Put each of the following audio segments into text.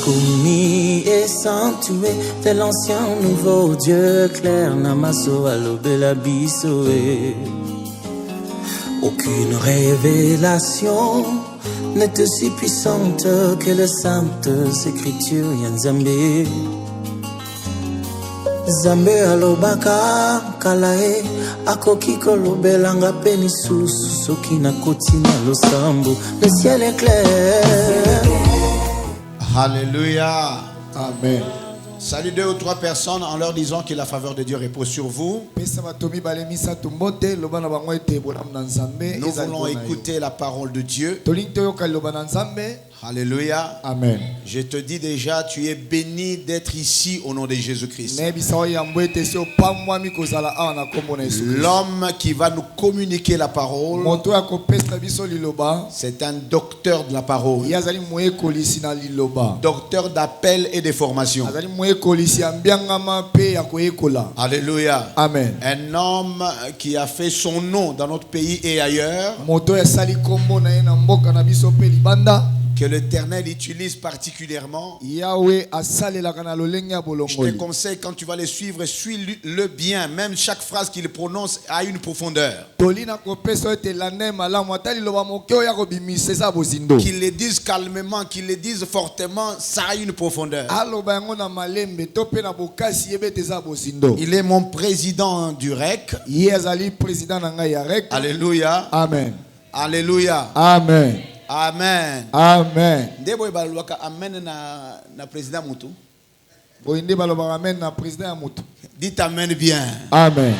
commis et sanctué de l'ancien nouveau Dieu clair namaso alobela bisoé. Aucune révélation n'est aussi puissante que les saintes écritures yanzambe. Zambe alobaka kalae akoki kolobelanga penisu soki na kotina losambo. Le ciel est clair. Alléluia. Amen. Salut 2 ou 3 personnes en leur disant que la faveur de Dieu repose sur vous. Nous voulons écouter la parole de Dieu. Alléluia. Amen. Je te dis déjà, tu es béni d'être ici au nom de Jésus-Christ. L'homme qui va nous communiquer la parole, c'est un docteur de la parole. Docteur d'appel et de formation. Alléluia. Amen. Un homme qui a fait son nom dans notre pays et ailleurs, que l'Éternel utilise particulièrement. Je te conseille, quand tu vas le suivre, suis-le bien. Même chaque phrase qu'il prononce a une profondeur. Qu'il le dise calmement, qu'il le dise fortement, ça a une profondeur. Il est mon président du REC. Alléluia. Amen. Alléluia. Amen. Amen. Amen. Dites amen bien. Amen.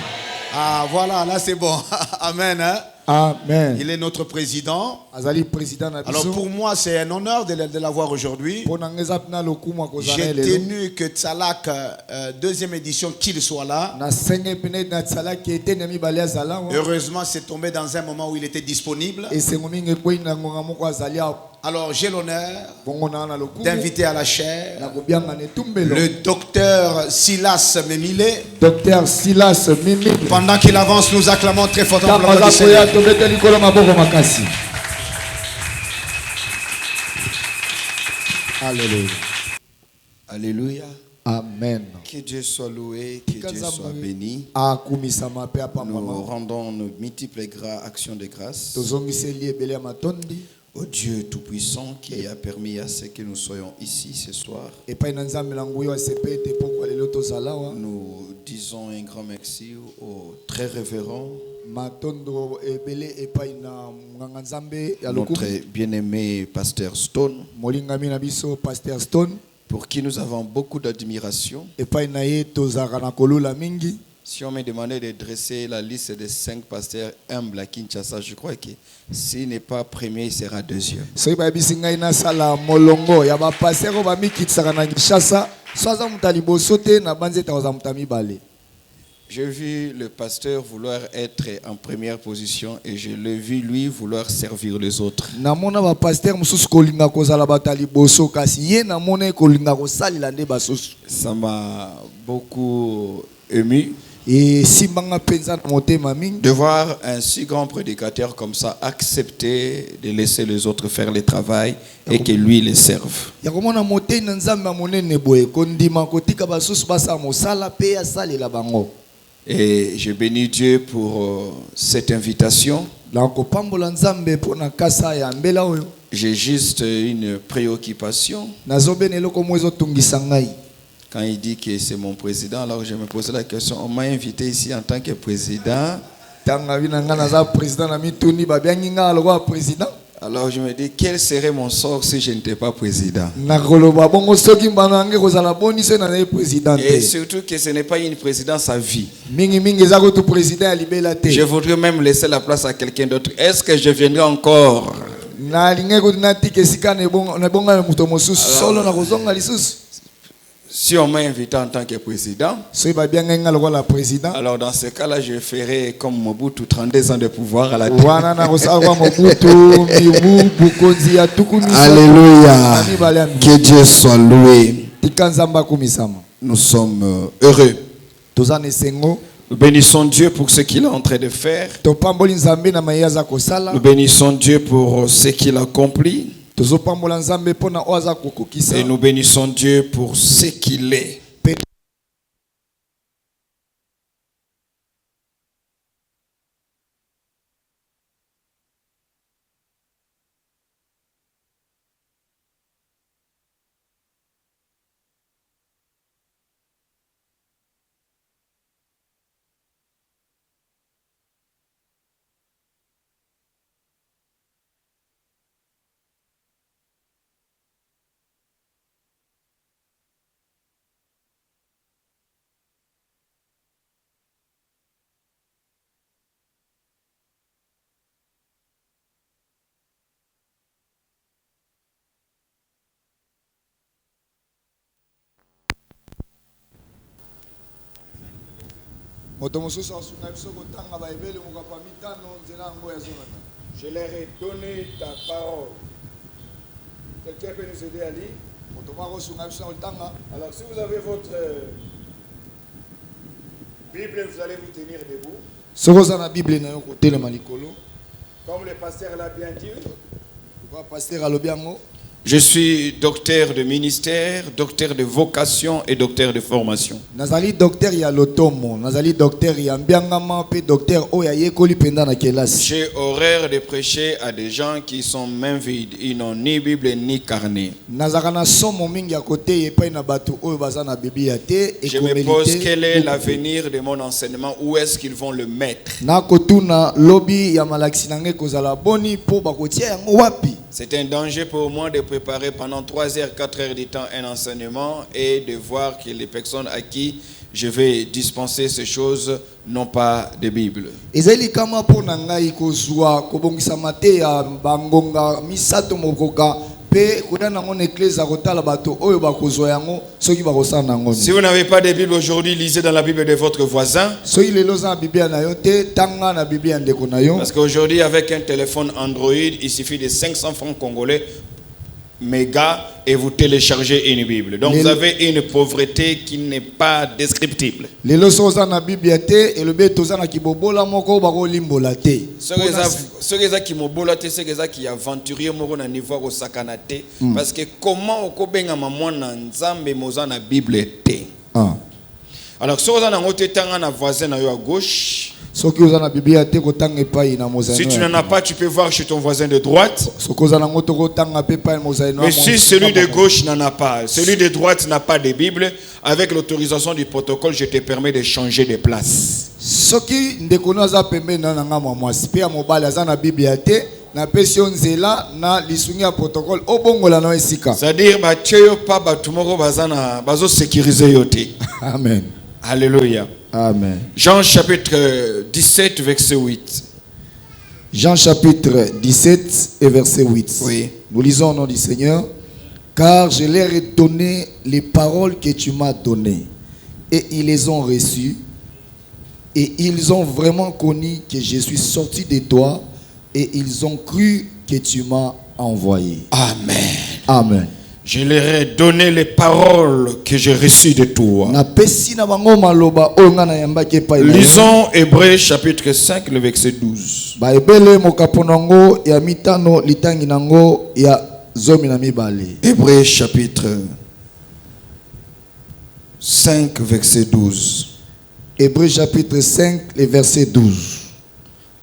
Ah voilà, là c'est bon. Amen. Hein? Amen. Il est notre président. Alors pour moi c'est un honneur de l'avoir aujourd'hui. J'ai tenu que Tsalak, deuxième édition, qu'il soit là. Heureusement c'est tombé dans un moment où il était disponible. Alors j'ai l'honneur d'inviter à la chaire le docteur Silas Memile. Docteur Silas Memile. Pendant qu'il avance, nous acclamons très fortement le Seigneur. Alléluia. Alléluia. Amen. Que Dieu soit loué, que Dieu soit béni. Nous rendons nos multiples actions de grâce au Dieu Tout-Puissant qui a permis à ce que nous soyons ici ce soir. Nous disons un grand merci au très révérend, notre bien-aimé Pasteur Stone, pour qui nous avons beaucoup d'admiration. Si on me demandait de dresser la liste des 5 pasteurs humbles à Kinshasa, je crois que s'il n'est pas premier, il sera deuxième. J'ai vu le pasteur vouloir être en première position et je l'ai vu lui vouloir servir les autres. Ça m'a beaucoup ému de voir un si grand prédicateur comme ça accepter de laisser les autres faire le travail et que lui les serve. Et je bénis Dieu pour cette invitation. J'ai juste une préoccupation. Quand il dit que c'est mon président, alors je me posais la question, on m'a invité ici en tant que président. Alors je me dis, quel serait mon sort si je n'étais pas président? Et surtout que ce n'est pas une présidence à vie. Je voudrais même laisser la place à quelqu'un d'autre. Est-ce que je viendrai encore? Si on m'a invité en tant que président, alors dans ce cas-là, je ferai comme Mobutu, 32 ans de pouvoir à la tête. Alléluia. Que Dieu soit loué. Nous sommes heureux. Nous bénissons Dieu pour ce qu'il est en train de faire. Nous bénissons Dieu pour ce qu'il accomplit. Et nous bénissons Dieu pour ce qu'il est. Je leur ai donné ta parole. Quelqu'un peut nous aider à lire? Alors si vous avez votre Bible, vous allez vous tenir debout. Comme le pasteur l'a bien dit. Je suis docteur de ministère, docteur de vocation et docteur de formation. Nazali docteur ya lotomo, nazali docteur ya mbiangama pe docteur oya yekoli penda na kelasi. J'ai horaire de prêcher à des gens qui sont mains vides, ils n'ont ni Bible ni carnet. Nazakana somo mingi ya kote yepai na batu oyo baza na Biblia te. Je me pose quel est l'avenir de mon enseignement, où est-ce qu'ils vont le mettre? Na kotuna lobby ya malakisi nange kozala boni po bakotia yango wapi? C'est un danger pour moi de préparer pendant 3 heures, 4 heures de temps un enseignement et de voir que les personnes à qui je vais dispenser ces choses n'ont pas de Bible. Ezali kama po na ngai kozwa kobongisa mate ya bangonga misato mokoka pe kodana ngone ekleza kotala bato oyo bakozwa yango soki bakosana nango. Si vous n'avez pas de Bible aujourd'hui, lisez dans la Bible de votre voisin. Soki lelo za Biblia na yo te tanga na Biblia ndeko na yo. Parce qu'aujourd'hui avec un téléphone Android, il suffit de 500 francs congolais méga et vous téléchargez une Bible. Donc vous avez une pauvreté qui n'est pas descriptible. Lelo soza na Biblia te elobe toza na kibobola moko bako limbola te. Ceux qui mobola te, ceux qui aventurier moko na niveau ko sakana te parce que comment okobenga mamona nzambe moza na Bible te. Alors soza na ngote tanga na voisin na yo à gauche. Si tu n'en as pas, tu peux voir chez ton voisin de droite. Mais si celui de gauche n'en a pas, celui de droite n'a pas de Bible, avec l'autorisation du protocole, je te permets de changer de place. C'est-à-dire, Amen. Alléluia. Amen. Jean chapitre 17, verset 8. Jean chapitre 17 et verset 8. Oui. Nous lisons au nom du Seigneur. Car je leur ai donné les paroles que tu m'as données. Et ils les ont reçues. Et ils ont vraiment connu que je suis sorti de toi. Et ils ont cru que tu m'as envoyé. Amen. Amen. Je leur ai donné les paroles que j'ai reçues de toi. Lisons Hébreux chapitre 5, le verset 12. Hébreux chapitre 5, verset 12. Hébreux chapitre 5, le verset 12.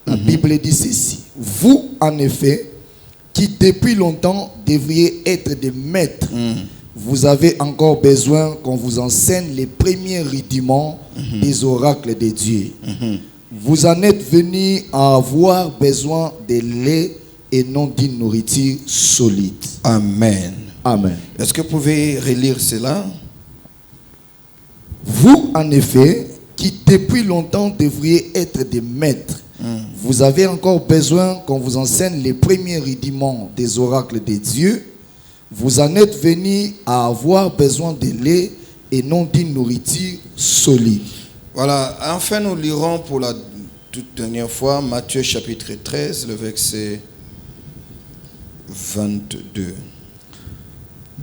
La Bible dit ceci. Vous, en effet, qui depuis longtemps devriez être des maîtres, vous avez encore besoin qu'on vous enseigne les premiers rudiments des oracles de Dieu. Vous en êtes venus à avoir besoin de lait et non d'une nourriture solide. Amen. Amen. Est-ce que vous pouvez relire cela? Vous, en effet, qui depuis longtemps devriez être des maîtres, vous avez encore besoin qu'on vous enseigne les premiers rudiments des oracles de Dieu. Vous en êtes venus à avoir besoin de lait et non d'une nourriture solide. Voilà, enfin nous lirons pour la toute dernière fois Matthieu chapitre 13, le verset 22.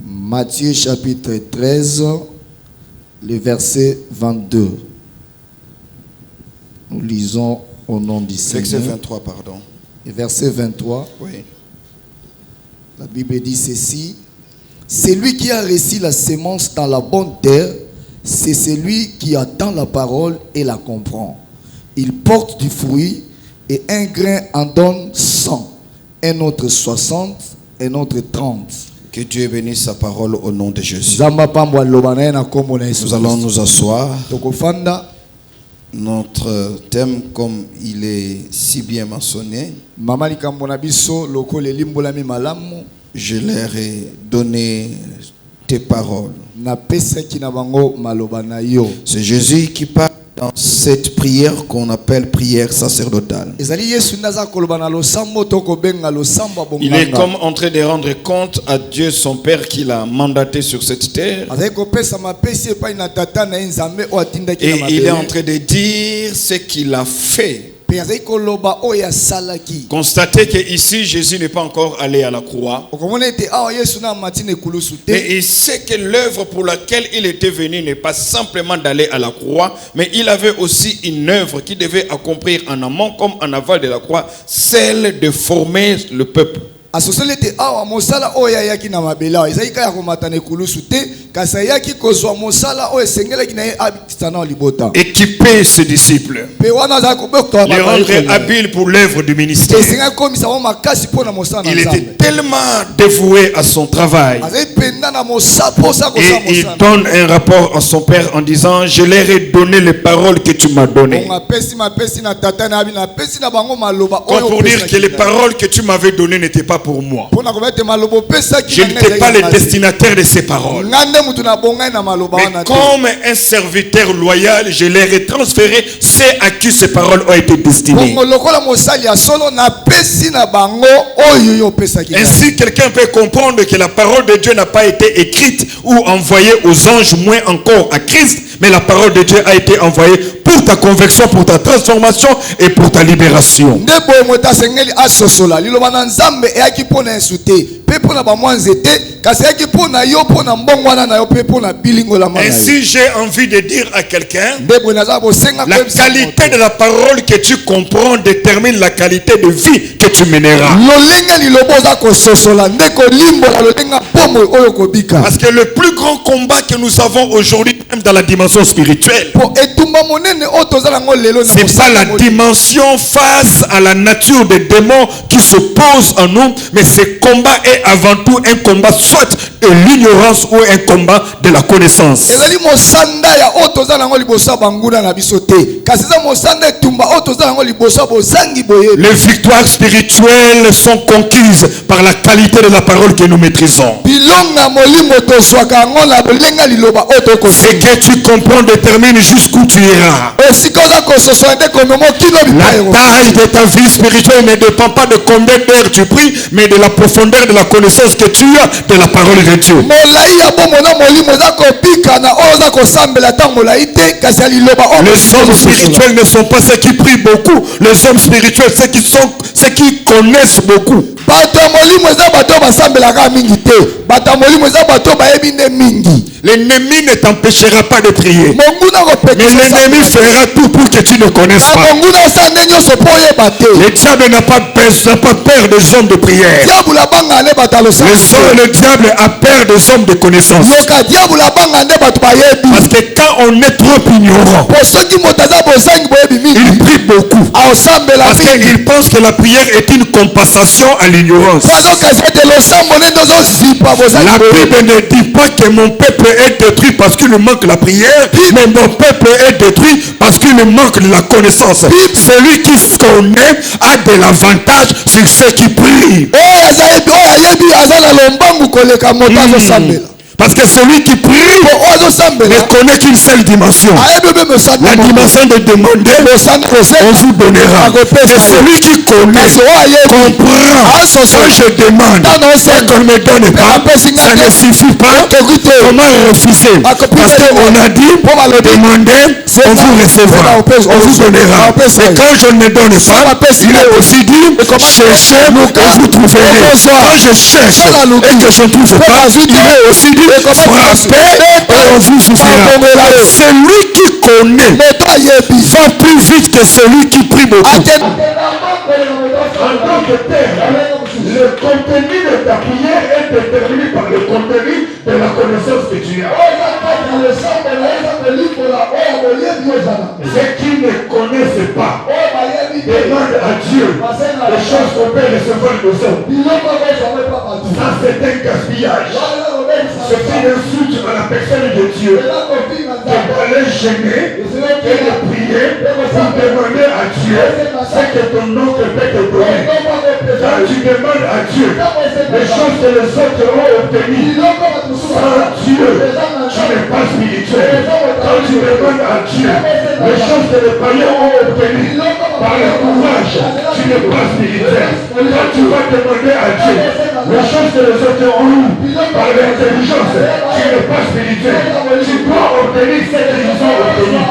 Matthieu chapitre 13, le verset 22. Nous lisons au nom du Seigneur. Verset 23, pardon. Verset 23. Oui. La Bible dit ceci. Celui qui a reçu la sémence dans la bonne terre, c'est celui qui attend la parole et la comprend. Il porte du fruit et un grain en donne 100, un autre 60, un autre 30. Que Dieu bénisse sa parole au nom de Jésus. Nous allons nous asseoir. Notre thème, comme il est si bien mentionné, je leur ai donné tes paroles. C'est Jésus qui parle dans cette prière qu'on appelle prière sacerdotale. Il est comme en train de rendre compte à Dieu son Père qui l'a mandaté sur cette terre. Et il est en train de dire ce qu'il a fait. Constatez qu'ici Jésus n'est pas encore allé à la croix. Mais il sait que l'œuvre pour laquelle il était venu n'est pas simplement d'aller à la croix, mais il avait aussi une œuvre qui devait accomplir en amont comme en aval de la croix, celle de former le peuple. Équiper ses disciples, les rendre habiles pour l'œuvre du ministère. Il était tellement dévoué à son travail. Et il donne un rapport à son Père en disant: je leur ai donné les paroles que tu m'as données. Comme pour dire que les paroles que tu m'avais données n'étaient pas pour moi. Je n'étais pas le destinataire de ces paroles. Mais comme un serviteur loyal, je leur ai transféré ceux à qui ces paroles ont été destinées. Ainsi, quelqu'un peut comprendre que la parole de Dieu n'a pas été écrite ou envoyée aux anges, moins encore à Christ, mais la parole de Dieu a été envoyée pour ta conversion, pour ta transformation et pour ta libération. Ainsi, j'ai envie de dire à quelqu'un, la qualité de la parole que tu comprends détermine la qualité de vie que tu mèneras. Parce que le plus grand combat que nous avons aujourd'hui, même dans la dimension spirituelle, c'est pas la dimension face à la nature des démons qui se pose en nous, mais ce combat est avant tout un combat soit de l'ignorance ou un combat de la connaissance. Les victoires spirituelles sont conquises par la qualité de la parole que nous maîtrisons. Ce que tu comprends détermine jusqu'où tu iras. La taille de ta vie spirituelle ne dépend pas de combien d'heures tu pries, mais de la profondeur de la connaissance que tu as de la parole de Dieu. Les hommes spirituels ne sont pas ceux qui prient beaucoup. Les hommes spirituels, ceux qui connaissent beaucoup. L'ennemi ne t'empêchera pas de prier, mais l'ennemi fera tout pour que tu ne connaisses pas. Le diable n'a pas peur des hommes de prière. Le diable a peur des hommes de connaissance. Parce que quand on est trop ignorant, il prie beaucoup. Parce qu'il pense que la prière est une compensation à l'ignorance. La Bible ne dit pas que mon peuple est détruit parce qu'il lui manque la prière, mais mon peuple est détruit parce qu'il lui manque de la connaissance. Celui qui se connaît a de l'avantage sur ceux qui prient. Parce que celui qui prie ne connaît qu'une seule dimension. La dimension de demander, on vous donnera. Et celui qui connaît comprend. Quand je demande et qu'on ne me donne pas, ça ne suffit pas. Comment refuser? Parce qu'on a dit, demandez, on vous recevra, on vous donnera. Et quand je ne me donne pas, il est aussi dit, cherchez et vous trouverez. Quand je cherche et que je ne trouve pas, il est aussi dit, frappez et on vous ouvrira. Celui qui connaît va plus vite que celui qui prie beaucoup. Le contenu de ta prière est déterminé par le contenu de la connaissance que tu as. Ceux qui ne connaissent pas demandent à Dieu les choses qu'on peut recevoir de ça. Ça, c'est un gaspillage. C'est une insulte à la personne de Dieu. De aller gêner et de prier pour demander à Dieu ce que ton oncle peut te donner. Quand tu demandes à Dieu les choses que les autres ont obtenues sans Dieu, tu n'es pas spirituel. Quand tu demandes à Dieu les choses que les païens ont obtenues par le courage, tu n'es pas spirituel. Quand tu vas demander à Dieu les choses que les autres ont eues par l'intelligence, tu n'es pas spirituel. Tu dois obtenir ce qu'ils ont obtenu.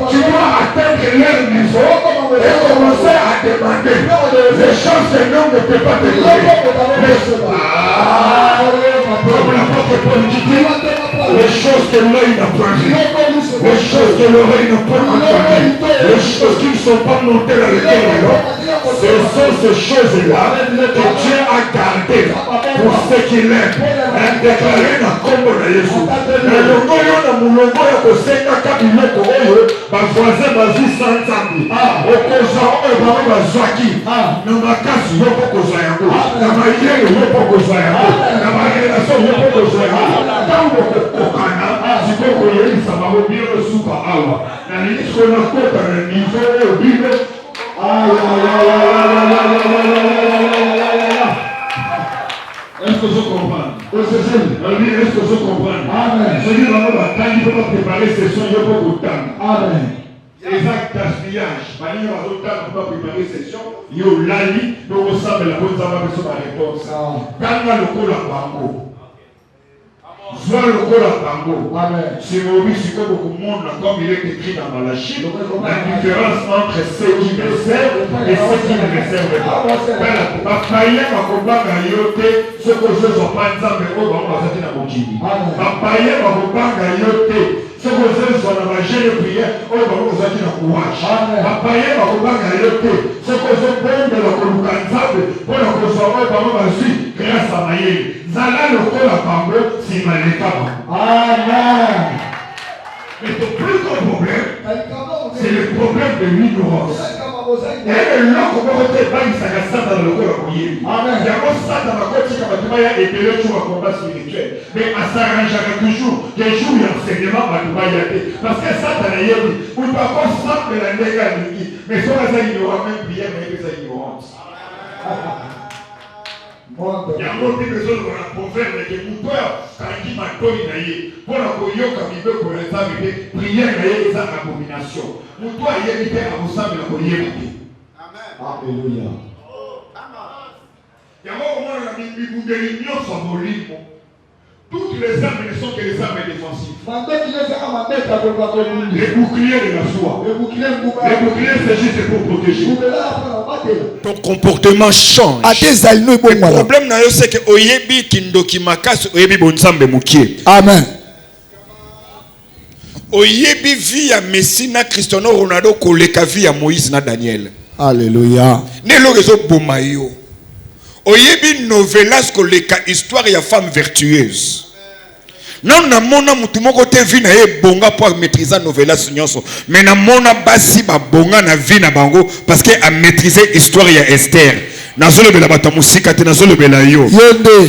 Tu dois atteindre leur niveau et commencer à demander les choses que l'homme ne peut pas te donner. Les choses que l'œil n'a pas vues, les choses que l'oreille n'a pas entendues, les choses qui ne sont pas montées dans le cœur de l'homme, ce sont ces choses-là que Dieu a gardées pour ceux qui l'aiment. Déclaré dans le combo de Jésus. Voisin bazwi sans nzambe okoza oyo bango bazwaki na makasi yo mpo kozwa yango na mayele yo mpo kozwa yango na barelation yo mpo kozwa yango ntango okokokana sikoyo koyebisa bango bino suka awa nalingi sikoyo nakota na nivo oyo bino est-ce que je comprends? Est-ce que je comprends? Amen. Je dis là, il faut préparer ces sons, il faut autant. Amen. Exact gaspillage. Mani va autant pour préparer ces sons. Yo lali, donc on sait la bonne savoir que c'est ma réponse. Quand le coup la bango. Soit le coup la bango. Amen. C'est mauvais, c'est comme beaucoup de monde, comme il est écrit dans Malachie, la différence entre ceux qui me servent et ceux qui ne me servent pas. Ma païen va combattre à yote. Ce que je ne pas nzambe oyo bango bazaki na mokili bapaye bakobanga yo te ce que je sois na bagene prière oyo bango bazaki na courage bapaye bakobanga yo te ce que je bondela koluka nzambe mpona kozwa oyo bango bazwi grâce à mayele zala lokola bango nsima leka bango. Amen. Mais ton plus gros problème, c'est le problème de l'ignorance. Et le loko moko te ebangisaka Satan lokola koyebi. Yango Satan akotika bato baya ebele toujours à combat spirituel. Mais asarrangeaka toujours des jours ya enseignement bato baya te. Parce que Satan ayebi moto akosambela ndenge alingi. Mais soki aza ignorant même prière nayebi eza ignorante. Yango mpe ezoloba na proverbe ke moto oyo akangi matoi na ye mpona koyoka mibeko ya nzambe te priere na ye eza abomination. Moto ayebi te akosambela koyeba te. Alleluya. Yango komona na bibundeli nyonso ya molimo. Toutes les armes ne sont que les armes défensives. Les boucliers de la foi. Les boucliers, c'est juste pour protéger. Ton comportement change. Le problème, c'est que oyebi kindoki makasi oyebi bonzambe mukie. Amen. Oyebi vie ya Messi na Cristiano Ronaldo koleka vie ya Moïse na Daniel. Alléluia. Ne lo rezo bomayo. Oyebi novelas koleka histoire ya femme vertueuse. Non na mona mutu moko te vi na ye bonga pour maîtriser novelas nyonso. Mais na mona basi ba bonga na vie na bango parce que a maîtriser histoire ya Esther. Nazolebela bata musika te nazolebela yo.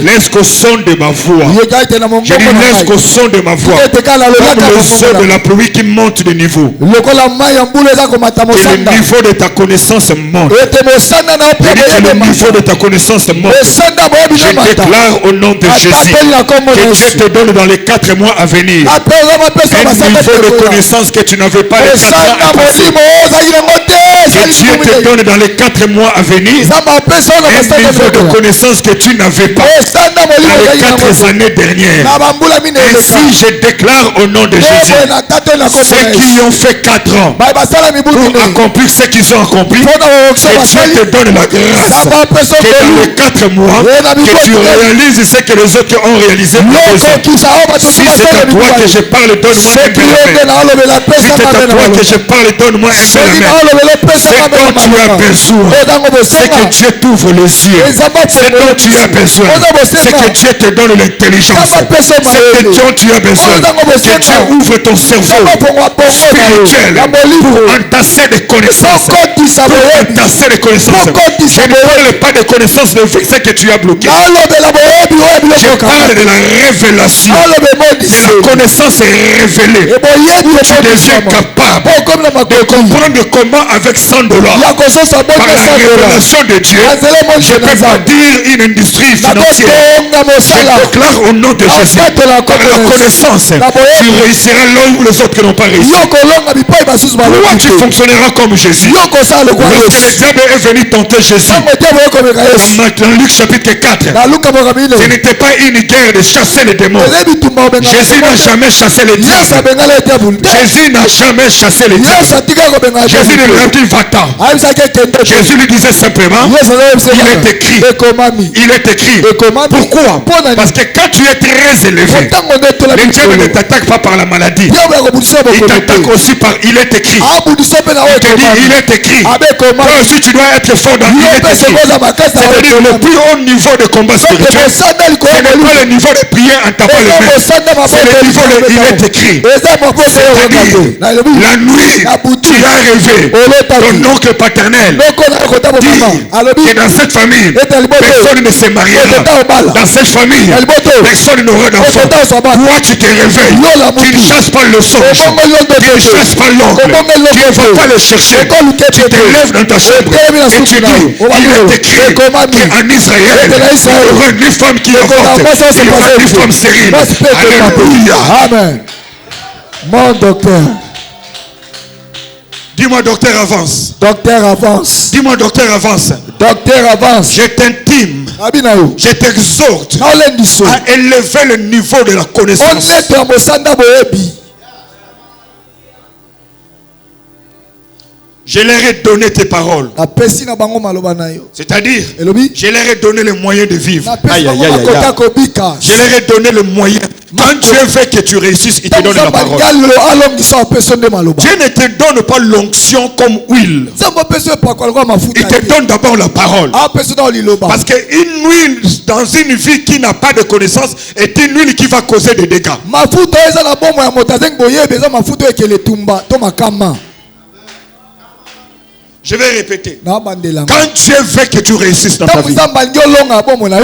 Laisse qu'au son de ma voix. Je dis laisse qu'au son de ma voix. Comme le son de la pluie qui monte de niveau. Et le niveau de ta connaissance monte. Je dis que le niveau de ta connaissance monte. Je déclare au nom de Jésus que Dieu te donne dans les 4 mois à venir un niveau de connaissance que tu n'avais pas les 4 ans à passer. Que Dieu te donne dans les 4 mois à venir un niveau de connaissance que tu n'avais pas dans les 4 années dernières. Ainsi je déclare au nom de Jésus, ceux qui ont fait 4 ans pour accomplir ce qu'ils ont accompli, que Dieu te donne la grâce que dans les 4 mois que tu réalises ce que les autres ont réalisé pour eux. Si c'est à toi que je parle, donne-moi un peu la main. Si c'est à toi que je parle, donne-moi un peu la main. dont tu as besoin, c'est que Dieu t'ouvre les yeux. C'est dont tu as besoin, c'est que Dieu te donne l'intelligence. C'est que dont tu as besoin, que Dieu ouvre ton cerveau spirituel pour entasser des connaissances. Entasser des connaissances. Je ne parle pas de connaissances de ce que tu as bloqué. Je parle de la révélation. C'est la connaissance révélée. Tu deviens capable de comprendre comment avec $100 par la révélation de Dieu, je ne peux pas dire une industrie financière. Je déclare au nom de Jésus, par la connaissance, tu réussiras là où les autres n'ont pas réussi. Toi, tu fonctionneras comme Jésus. Lorsque le diable est venu tenter Jésus, dans Luc chapitre 4, ce n'était pas une guerre de chasser les démons. Jésus n'a jamais chassé les diables. Jésus n'a jamais chassé les diables. Jésus ne leur dit va-t'en. Jésus lui disait simplement, il est écrit. Il est écrit. Pourquoi? Parce que quand tu es très élevé, le diable ne t'attaque pas par la maladie. Il t'attaque aussi par il est écrit. Il te dit il est écrit. Toi aussi tu dois être fort dans il est écrit. C'est-à-dire le plus haut niveau de combat spirituel. Ce n'est pas le niveau de prière en tapant les mains. C'est le niveau de il est écrit. C'est-à-dire la nuit tu as rêvé. Ton oncle paternel dit que dans cette famille personne ne s'est marié. Dans cette famille personne n'aura d'enfant. Toi tu te réveilles. Tu ne chasses pas le songe. Tu ne chasses pas l'oncle. Tu ne vas pas le chercher. Tu te lèves dans ta chambre et tu dis il est écrit qu'en Israël il y aura une femme qui avorte. Il y aura une femme stérile. Alléluia. Amen. Mon docteur. Dis-moi docteur avance. Docteur avance. Dis-moi docteur avance. Docteur avance. Je t'intime. Je t'exhorte à élever le niveau de la connaissance. Je leur ai donné tes paroles. C'est-à-dire, je leur ai donné les moyens de vivre. Aïe, aïe, aïe, aïe. Je leur ai donné le moyen. Quand Dieu veut que tu réussisses, il te donne la parole. Dieu ne te donne pas l'onction comme huile. Il te donne d'abord la parole. Parce qu'une huile dans une vie qui n'a pas de connaissance est une huile qui va causer des dégâts. Je vais répéter. Quand Dieu veut que tu réussisses dans ta vie,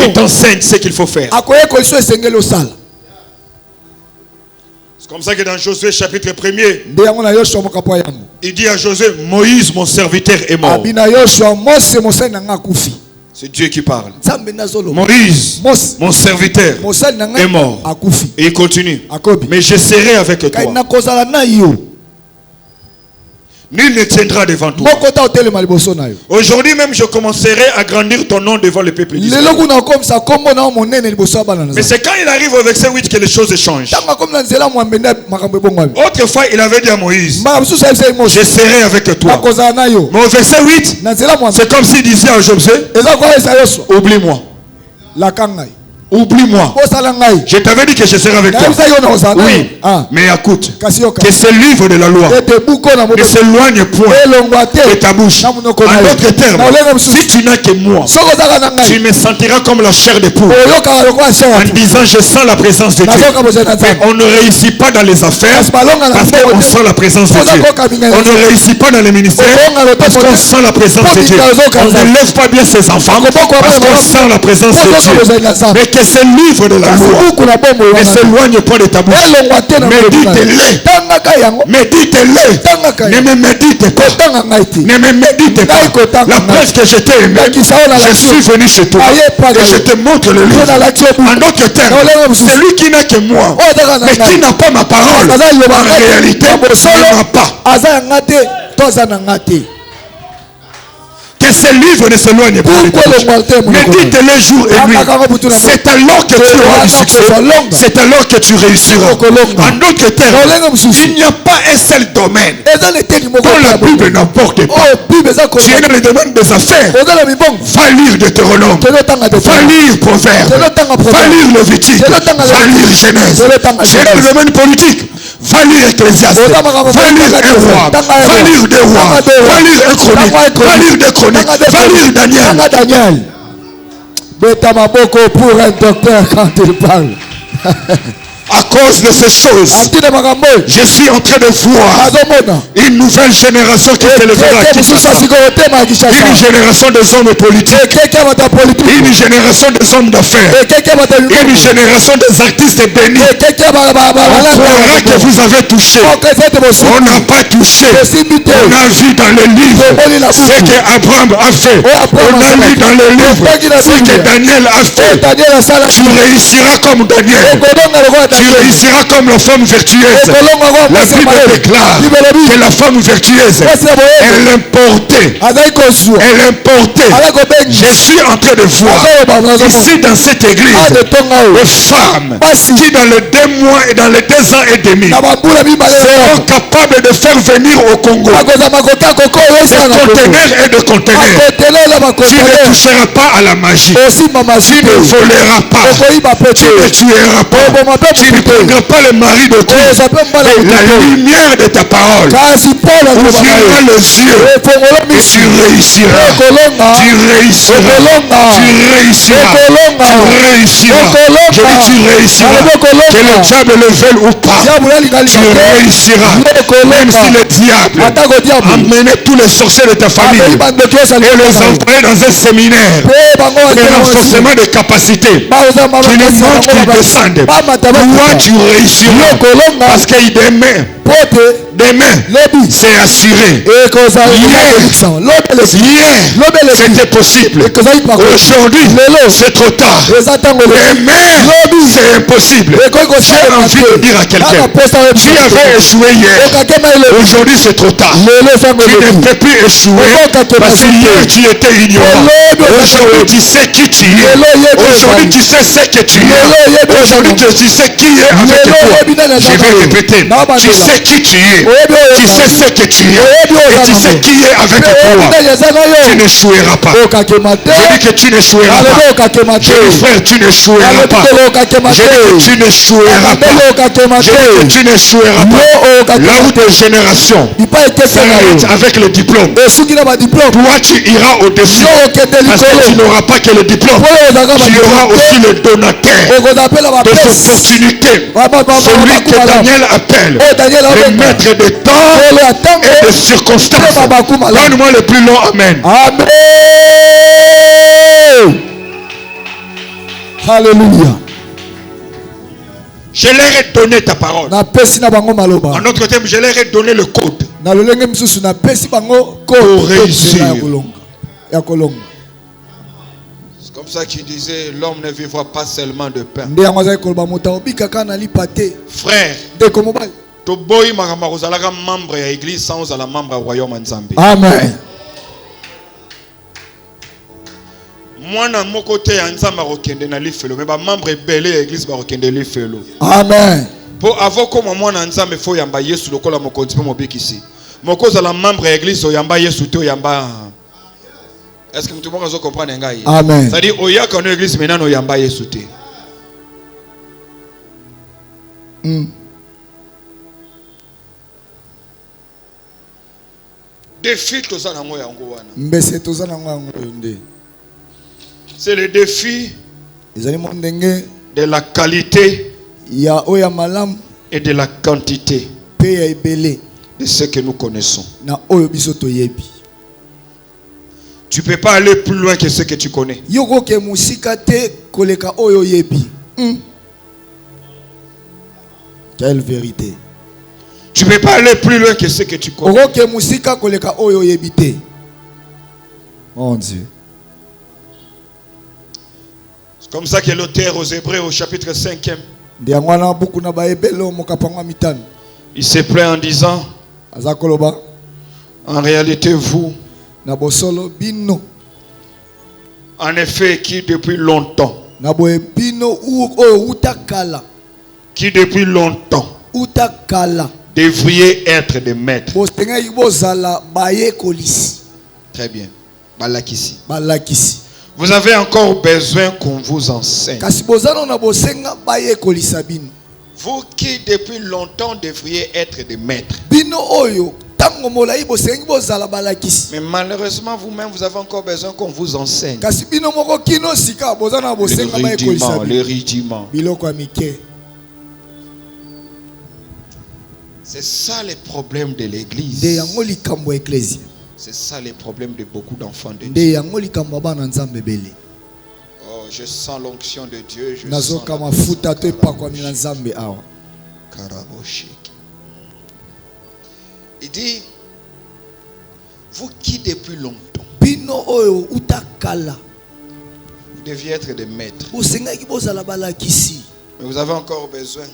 il t'enseigne ce qu'il faut faire. C'est comme ça que dans Josué chapitre 1er, il dit à Josué, Moïse mon serviteur est mort. C'est Dieu qui parle. Moïse mon serviteur est mort. Et il continue. Mais je serai avec toi. Nul ne tiendra devant toi. Aujourd'hui même je commencerai à grandir ton nom devant le peuple d'Israël. Mais c'est quand il arrive au verset 8 que les choses changent. Autrefois il avait dit à Moïse, je serai avec toi. Mais au verset 8, c'est comme s'il disait à Josué, oublie-moi. Oublie-moi. Je t'avais dit que je serai avec toi. Oui. Mais écoute, que ce livre de la loi ne s'éloigne point de ta bouche. En d'autres termes, si tu n'as que moi, tu me sentiras comme la chair de poule. En disant je sens la présence de Dieu. Mais on ne réussit pas dans les affaires parce qu'on sent la présence de Dieu. On ne réussit pas dans les ministères parce qu'on sent la présence de Dieu. On ne lève pas bien ses enfants parce qu'on sent la présence de Dieu. Mais que ce livre de la loi ne s'éloigne pas de ta bouche. Médite-le. Ne me médite pas. Ne me médite pas. La preuve que je t'ai aimé, je suis venu chez toi et je te montre le livre. En d'autres termes, celui qui n'a que moi, mais qui n'a pas ma parole, en réalité, ne m'a pas. Que ce livre ne s'éloigne pas de toi. Médite-le jour et nuit. C'est alors que tu auras du succès. C'est alors que tu réussiras. En d'autres termes, il n'y a pas un seul domaine dont la Bible n'apporte pas. Tu es dans le domaine des affaires. Va lire Deutéronome. Va lire Proverbes. Va lire Lévitique. Va lire Genèse. Tu es dans le domaine politique. Va lire Ecclésiaste. Va lire un roi. Va lire des rois. Va lire un chronique. Va lire des chroniques. Va lire Daniel. Beta maboko pour un docteur quand il parle. À cause de ces choses, je suis en train de voir une nouvelle génération qui s'élèvera à Kinshasa. Une génération des hommes politiques. Une génération des hommes d'affaires. Une génération des artistes bénis. On croira que vous avez touché. On n'a pas touché. On a vu dans les livres ce qu'Abraham a fait. On a lu dans les livres ce que Daniel a fait. Tu réussiras comme Daniel. Tu réussiras comme la femme vertueuse. La Bible déclare que la femme vertueuse, elle importait. Je suis en train de voir ici dans cette église les femmes qui dans les 2 mois et dans les 2 ans et demi seront capables de faire venir au Congo des conteneurs et de conteneurs. Tu ne toucheras pas à la magie. Tu ne voleras pas. Tu ne tueras pas. Tu ne prendras pas le mari de Dieu. La lumière de ta parole ouvrira les yeux et tu réussiras. Tu réussiras. Tu réussiras. Tu réussiras. Je dis tu réussiras. Que le diable le veuille ou pas. Tu réussiras. Même si le diable amenait tous les sorciers de ta famille et les envoyer dans un séminaire de renforcement de capacités. Tu ne manques qu'ils descendent. Toi tu réussiras. Parce qu'il demain, c'est assuré. Hier, c'était possible. Aujourd'hui, c'est trop tard. Demain, c'est impossible. J'ai envie de dire à quelqu'un, tu avais échoué hier. Aujourd'hui, c'est trop tard. Tu ne peux plus échouer parce que hier, tu étais ignorant. Aujourd'hui, tu sais qui tu es. Aujourd'hui, tu sais ce que tu es. Aujourd'hui, tu sais qui est avec toi. Je vais répéter. Tu sais qui tu es. Tu sais ce que tu es. Et tu sais qui est avec toi. Tu n'échoueras pas. Je dis que tu n'échoueras pas. Je dis frère, tu n'échoueras pas. Je dis que tu n'échoueras pas. Je dis que tu n'échoueras pas. La route de génération s'arrête avec le diplôme. Toi, tu iras au-dessus. Parce que tu n'auras pas que le diplôme. Tu auras aussi le donateur des opportunités. Celui que Daniel appelle le maître de temps et de circonstances. Donne-moi le plus long amen. Amen. Alléluia. Je leur ai donné ta parole. En autre terme, je leur ai donné le code pour réussir. C'est comme ça qu'il disait, l'homme ne vivra pas seulement de pain. Frère, toboyi makamba kozalaka membre ya église sans la membre ya royaume nzambe. Amen. Mwana moko te ya nzambe akokende na lifelo mais ba membre ebele ya église bakokende lifelo. Amen. Po avokoma mwana nzambe fo yamba Yesu lokola mokonzi pe mobikisi. Mokoza la membre ya église oyamba Yesu te oyamba. Est-ce que tout le monde comprend ngai? Amen. C'est-à-dire oyaka no église maintenant oyamba Yesu te. Défi toza na ngoya ngo wana. Mbese toza na ngoya ngo nde. C'est le défi de la qualité et de la quantité de ce que nous connaissons. Tu ne peux pas aller plus loin que ce que tu connais. Quelle vérité. Tu ne peux pas aller plus loin que ce que tu connais. Mon Dieu. C'est comme ça que l'auteur aux Hébreux au chapitre 5e, il se plaint en disant, en réalité vous, en effet qui depuis longtemps devriez être des maîtres. Très bien. Balakisi. Vous avez encore besoin qu'on vous enseigne. Vous qui depuis longtemps devriez être des maîtres. Mais malheureusement, vous-même, vous avez encore besoin qu'on vous enseigne. Le rudiment. C'est ça les problèmes de l'église. C'est ça les problèmes de beaucoup d'enfants de Dieu. Oh, je sens l'onction de Dieu. Je sens il dit, vous qui depuis longtemps, vous deviez être des maîtres. Mais vous avez encore besoin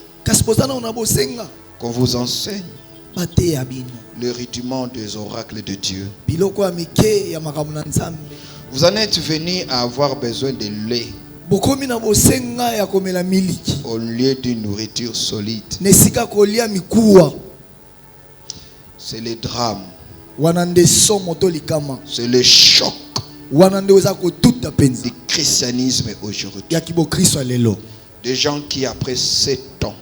qu'on vous enseigne le rudiment des oracles de Dieu. Vous en êtes venu à avoir besoin de lait au lieu d'une nourriture solide. C'est le drame. C'est le choc du christianisme aujourd'hui. Des gens qui après 7 ans,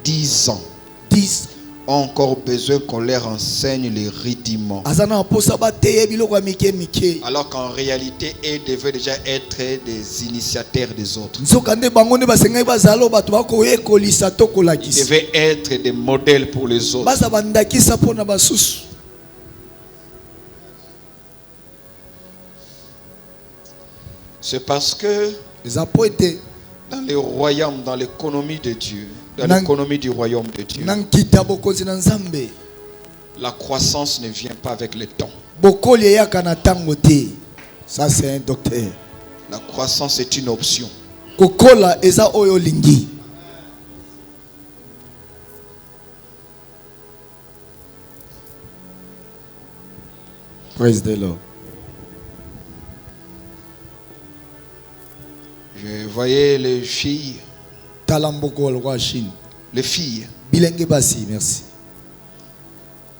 10 ans, ont encore besoin qu'on leur enseigne les rudiments. Alors qu'en réalité, ils devaient déjà être des initiateurs des autres. Ils devaient être des modèles pour les autres. C'est parce que dans le royaume, dans l'économie de Dieu, dans l'économie du royaume de Dieu, la croissance ne vient pas avec le temps. Ça, c'est un docteur. La croissance est une option. Praise the Lord. Je voyais les filles. Les filles merci.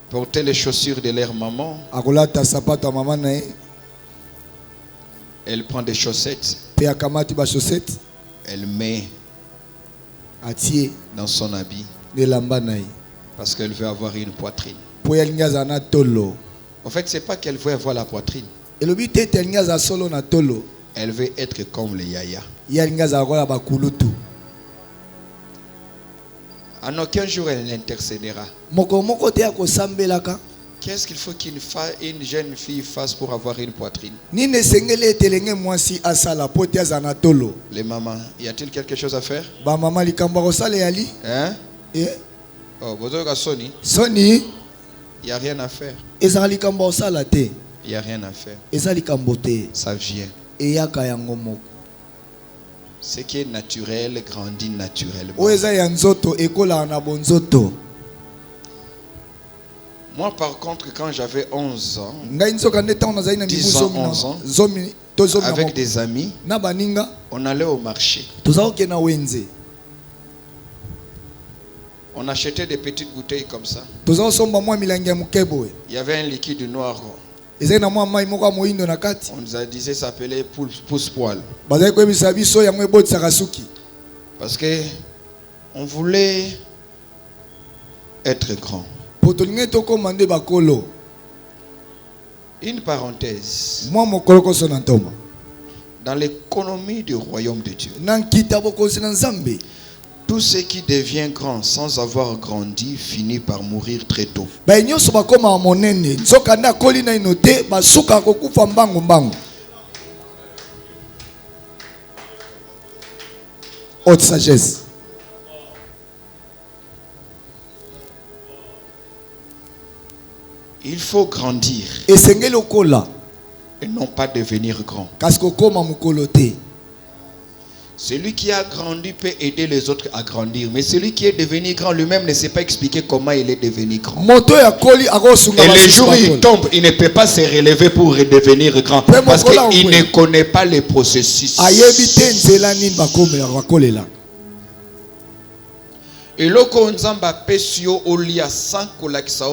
Porter les chaussures de leur maman. Elle prend des chaussettes. Elle met dans son habit. Parce qu'elle veut avoir une poitrine. En fait, c'est pas qu'elle veut avoir la poitrine. Elle veut être comme les yaya. En aucun jour elle intercédera. Qu'est-ce qu'il faut qu'une jeune fille fasse pour avoir une poitrine? Les mamans, y a-t-il quelque chose à faire? Hein? Oh, Sony. Sony. Il n'y a rien à faire. Il n'y a rien à faire. Ça vient. Ce qui est naturel grandit naturellement. Moi, par contre, quand j'avais 11 ans, 10 ans, 11 ans, avec des amis, on allait au marché. On achetait des petites bouteilles comme ça. Il y avait un liquide noir. On nous a dit que ça s'appelait pousse-poil. Parce que on voulait être grand. Une parenthèse. Dans l'économie du royaume de Dieu, tout ce qui devient grand sans avoir grandi finit par mourir très tôt. Haute sagesse. Il faut grandir et non pas devenir grand. Celui qui a grandi peut aider les autres à grandir. Mais celui qui est devenu grand lui-même ne sait pas expliquer comment il est devenu grand. Et le jour où il tombe, il ne peut pas se relever pour redevenir grand. Parce qu'il ne connaît pas les processus. Et loko nzamba pesio olia sanko lakisa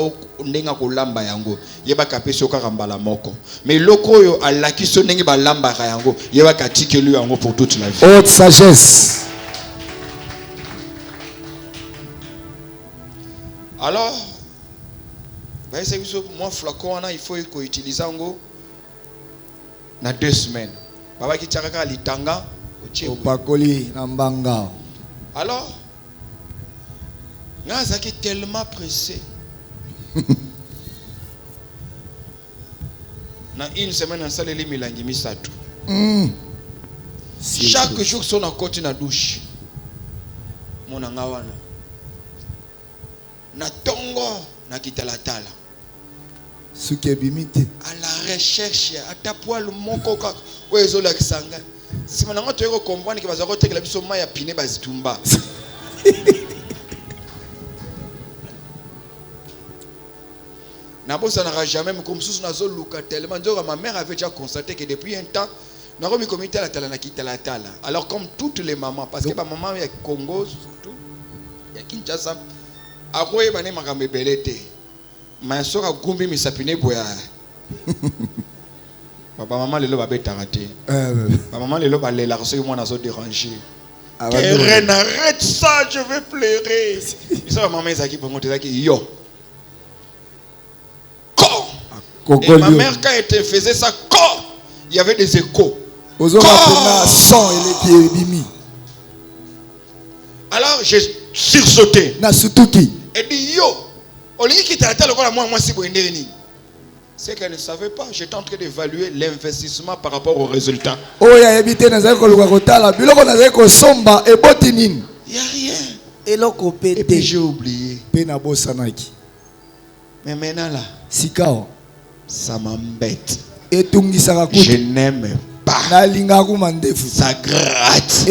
ndenga kolamba yango yeba kapesio kakambala moko mais loko yo alakiso ndenge balamba yango yeba katikelu yango pour toute la vie. Haute sagesse. Alors, c'est que moi, flacon, il faut utiliser dans 2 semaines. Baba qui tchaka litanga au pakoli nambanga. Alors, Nazaki tellement pressé. Na une semaine en salle les milangi misatu. Chaque jour son à côté na douche. Mon angawana. Na tongo na kitalatala. Suke bimite. À la recherche à ta poil mon coca. Ouais zola kisanga. Si mon ango tu veux comprendre que bazako te que la biso maya piné bazitumba. Ça n'aura jamais, mais comme ça, tellement. Ma mère avait déjà constaté que depuis un temps, nous avons mis comité à la tala. Alors, comme toutes les mamans, parce que ma maman est au Congo, surtout, il y a Kinshasa, à quoi il y a ma bébélité. Ma soeur a goumbi, mais ça pinait boya. Papa, maman, le lobe a été raté. Maman, le lobe a été larcé, moi, on a dérangé. Reine, arrête ça, je vais pleurer. Ils sont maman, ils ont dit, yo. Et ma mère, quand elle faisait ça, il y avait des échos. Alors j'ai sursauté. Et dit yo, c'est qu'elle ne savait pas. J'étais en train d'évaluer l'investissement par rapport au résultat. Il n'y a rien. Et puis j'ai oublié. Mais maintenant là, ça m'embête. Je n'aime pas. Ça gratte.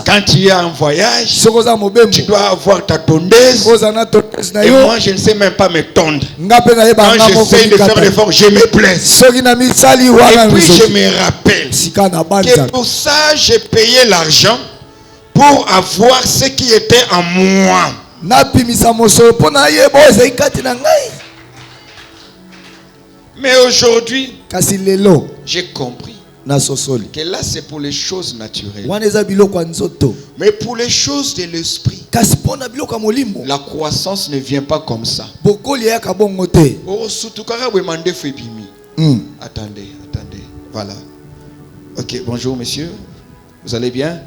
Quand tu es en voyage, tu dois avoir ta tondeuse. Et moi, je ne sais même pas me tondre. Quand j'essaie de faire l'effort, je me blesse. Et puis je me rappelle que pour ça, j'ai payé l'argent pour avoir ce qui était en moi. Mais aujourd'hui, j'ai compris que là c'est pour les choses naturelles. Mais pour les choses de l'esprit, la croissance ne vient pas comme ça. Attendez. Voilà. Ok, bonjour monsieur. Vous allez bien?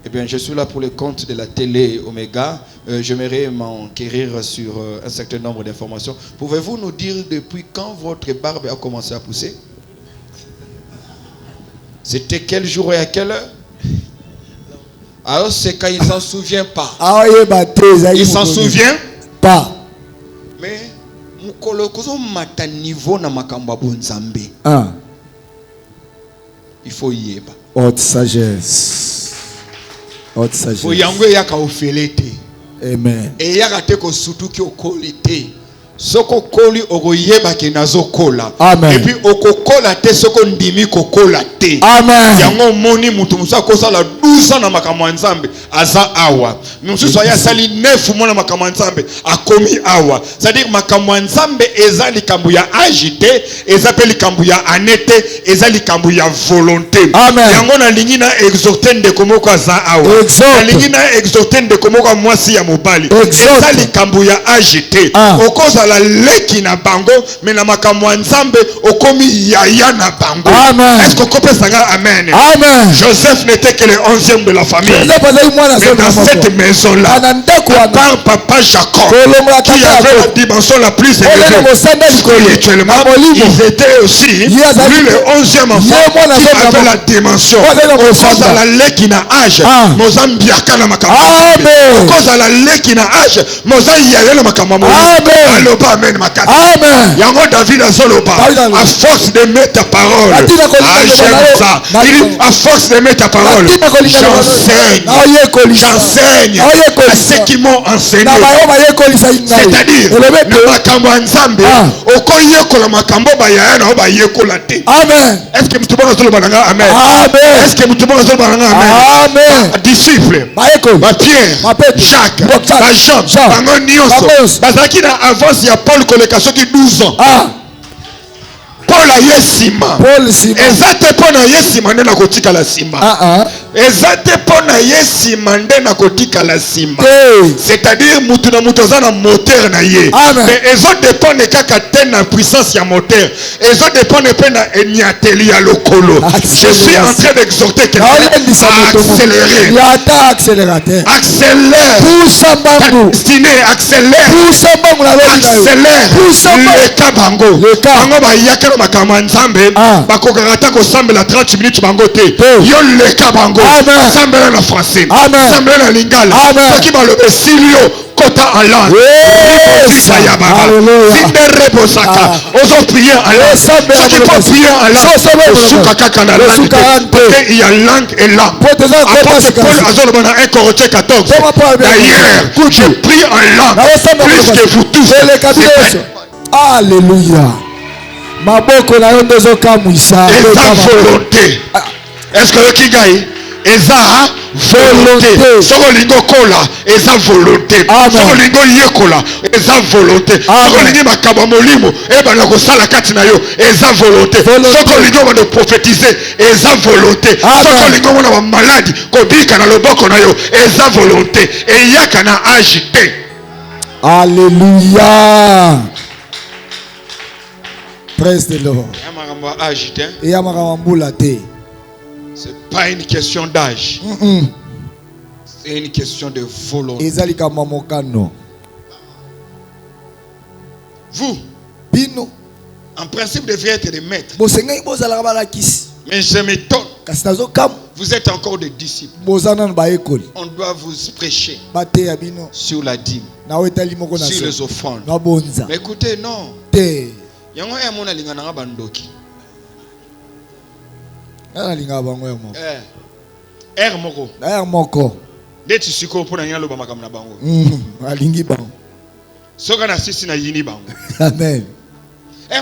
Eh bien, je suis là pour le compte de la télé Omega. J'aimerais m'enquérir sur un certain nombre d'informations. Pouvez-vous nous dire depuis quand votre barbe a commencé à pousser? C'était quel jour et à quelle heure? Alors c'est quand il ne s'en souvient pas. Il s'en souvient pas. Mais niveau na makamba bonzambe. Il faut y être. Haute sagesse. Haute sagesse. Amen. Et il y a des surtout qui ont qualité. Soko koli ogoyeba ke nazokola. Et puis okokola te soko ndimi kokola te. Amen. Yango moni mutu musa kosa la 12 ans na makamwa nzambe aza awa. Musu soya sali 9 mois na makamwa nzambe akomi awa. C'est-à-dire makamwa nzambe eza likambu ya agité, eza pe likambu ya anete, eza likambu ya volonté. Amen. Yango na lingi na exhorter de komoko aza awa. Na lingi na exhorter de komoko mwasi ya mobali. Eza likambu ya agité. Okoza la leki na bango mais na makamwa nzambe okomi yaya na bango. Est-ce qu'on comprend ça? Amen. Amen. Joseph n'était que le 11e de la famille. Mais dans cette maison là, par papa Jacob qui avait la dimension la plus élevée spirituellement, ils étaient aussi lui le 11e enfant qui avait la dimension. Cause à la leki na âge mozambiaka na makamwa. Cause à la leki na âge mozayaya na makamwa. Amen. Amen. Yango David a soloba. À force de mettre ta parole. J'aime ça. À force de mettre ta parole. J'enseigne à ceux qui m'ont enseigné. C'est-à-dire, est-ce que tu Amen. Est-ce que tu Amen. Disciple. Pierre, Jacques, Jean, avance, il y a Paul Kolekaso qui 12 ans. Paul a yesima. Exacte Paul a yesima nena kotika la sima. Ezate pona yesi mande na kotika la sima. C'est-à-dire mutuna mutozana moteur na ye. Mais ezo dépend kaka ten na puissance ya moteur. Ezo dépend pena enyateli ya lokolo. Je suis en train d'exhorter quelqu'un à accélérer. Yata accélérateur. Accélère. Poussa bango. Destiné accélère. Poussa bango la accélère. Poussa bango. Bango ba yakero makama nzambe. Bakokata ko sambela 30 minutes bango te. Yo leka bango. Sambela na français. Sambela na lingala. Soki ba le besilio kota en langue. Alléluia. Oso prier en langue. Soki pas prier en langue. Suka kaka na langue. Il y a langue et langue. Apôtre Paul azolo na 1 Corinthiens 14. D'ailleurs, je prie en langue plus que vous tous. Alléluia. Maboko na yondo zokamwisa. Eza volonté. Est-ce que qui gagne? Eza volonté. Soko lingo kola, eza volonté. Soko lingo yekola, eza volonté. Soko lingi makaba molimo, eba na kosala kati na yo, eza volonté. Soko lingo wana prophétiser, eza volonté. Soko lingo wana malade, kobika na loboko na yo, eza volonté. Et yaka na agité. Alléluia. Praise the Lord. Et c'est pas une question d'âge. C'est une question de volonté. Vous, en principe, devriez être des maîtres. Mais je m'étonne. Vous êtes encore des disciples. On doit vous prêcher sur la dîme, sur les offrandes. Mais écoutez, non. Yango ya mona lingana nga bandoki. Ala linga bango ya moko. Moko. Moko. Deti siko pona nyalo ba makamna bango. Alingi bango. Soka na sisi na yini bango. Amen.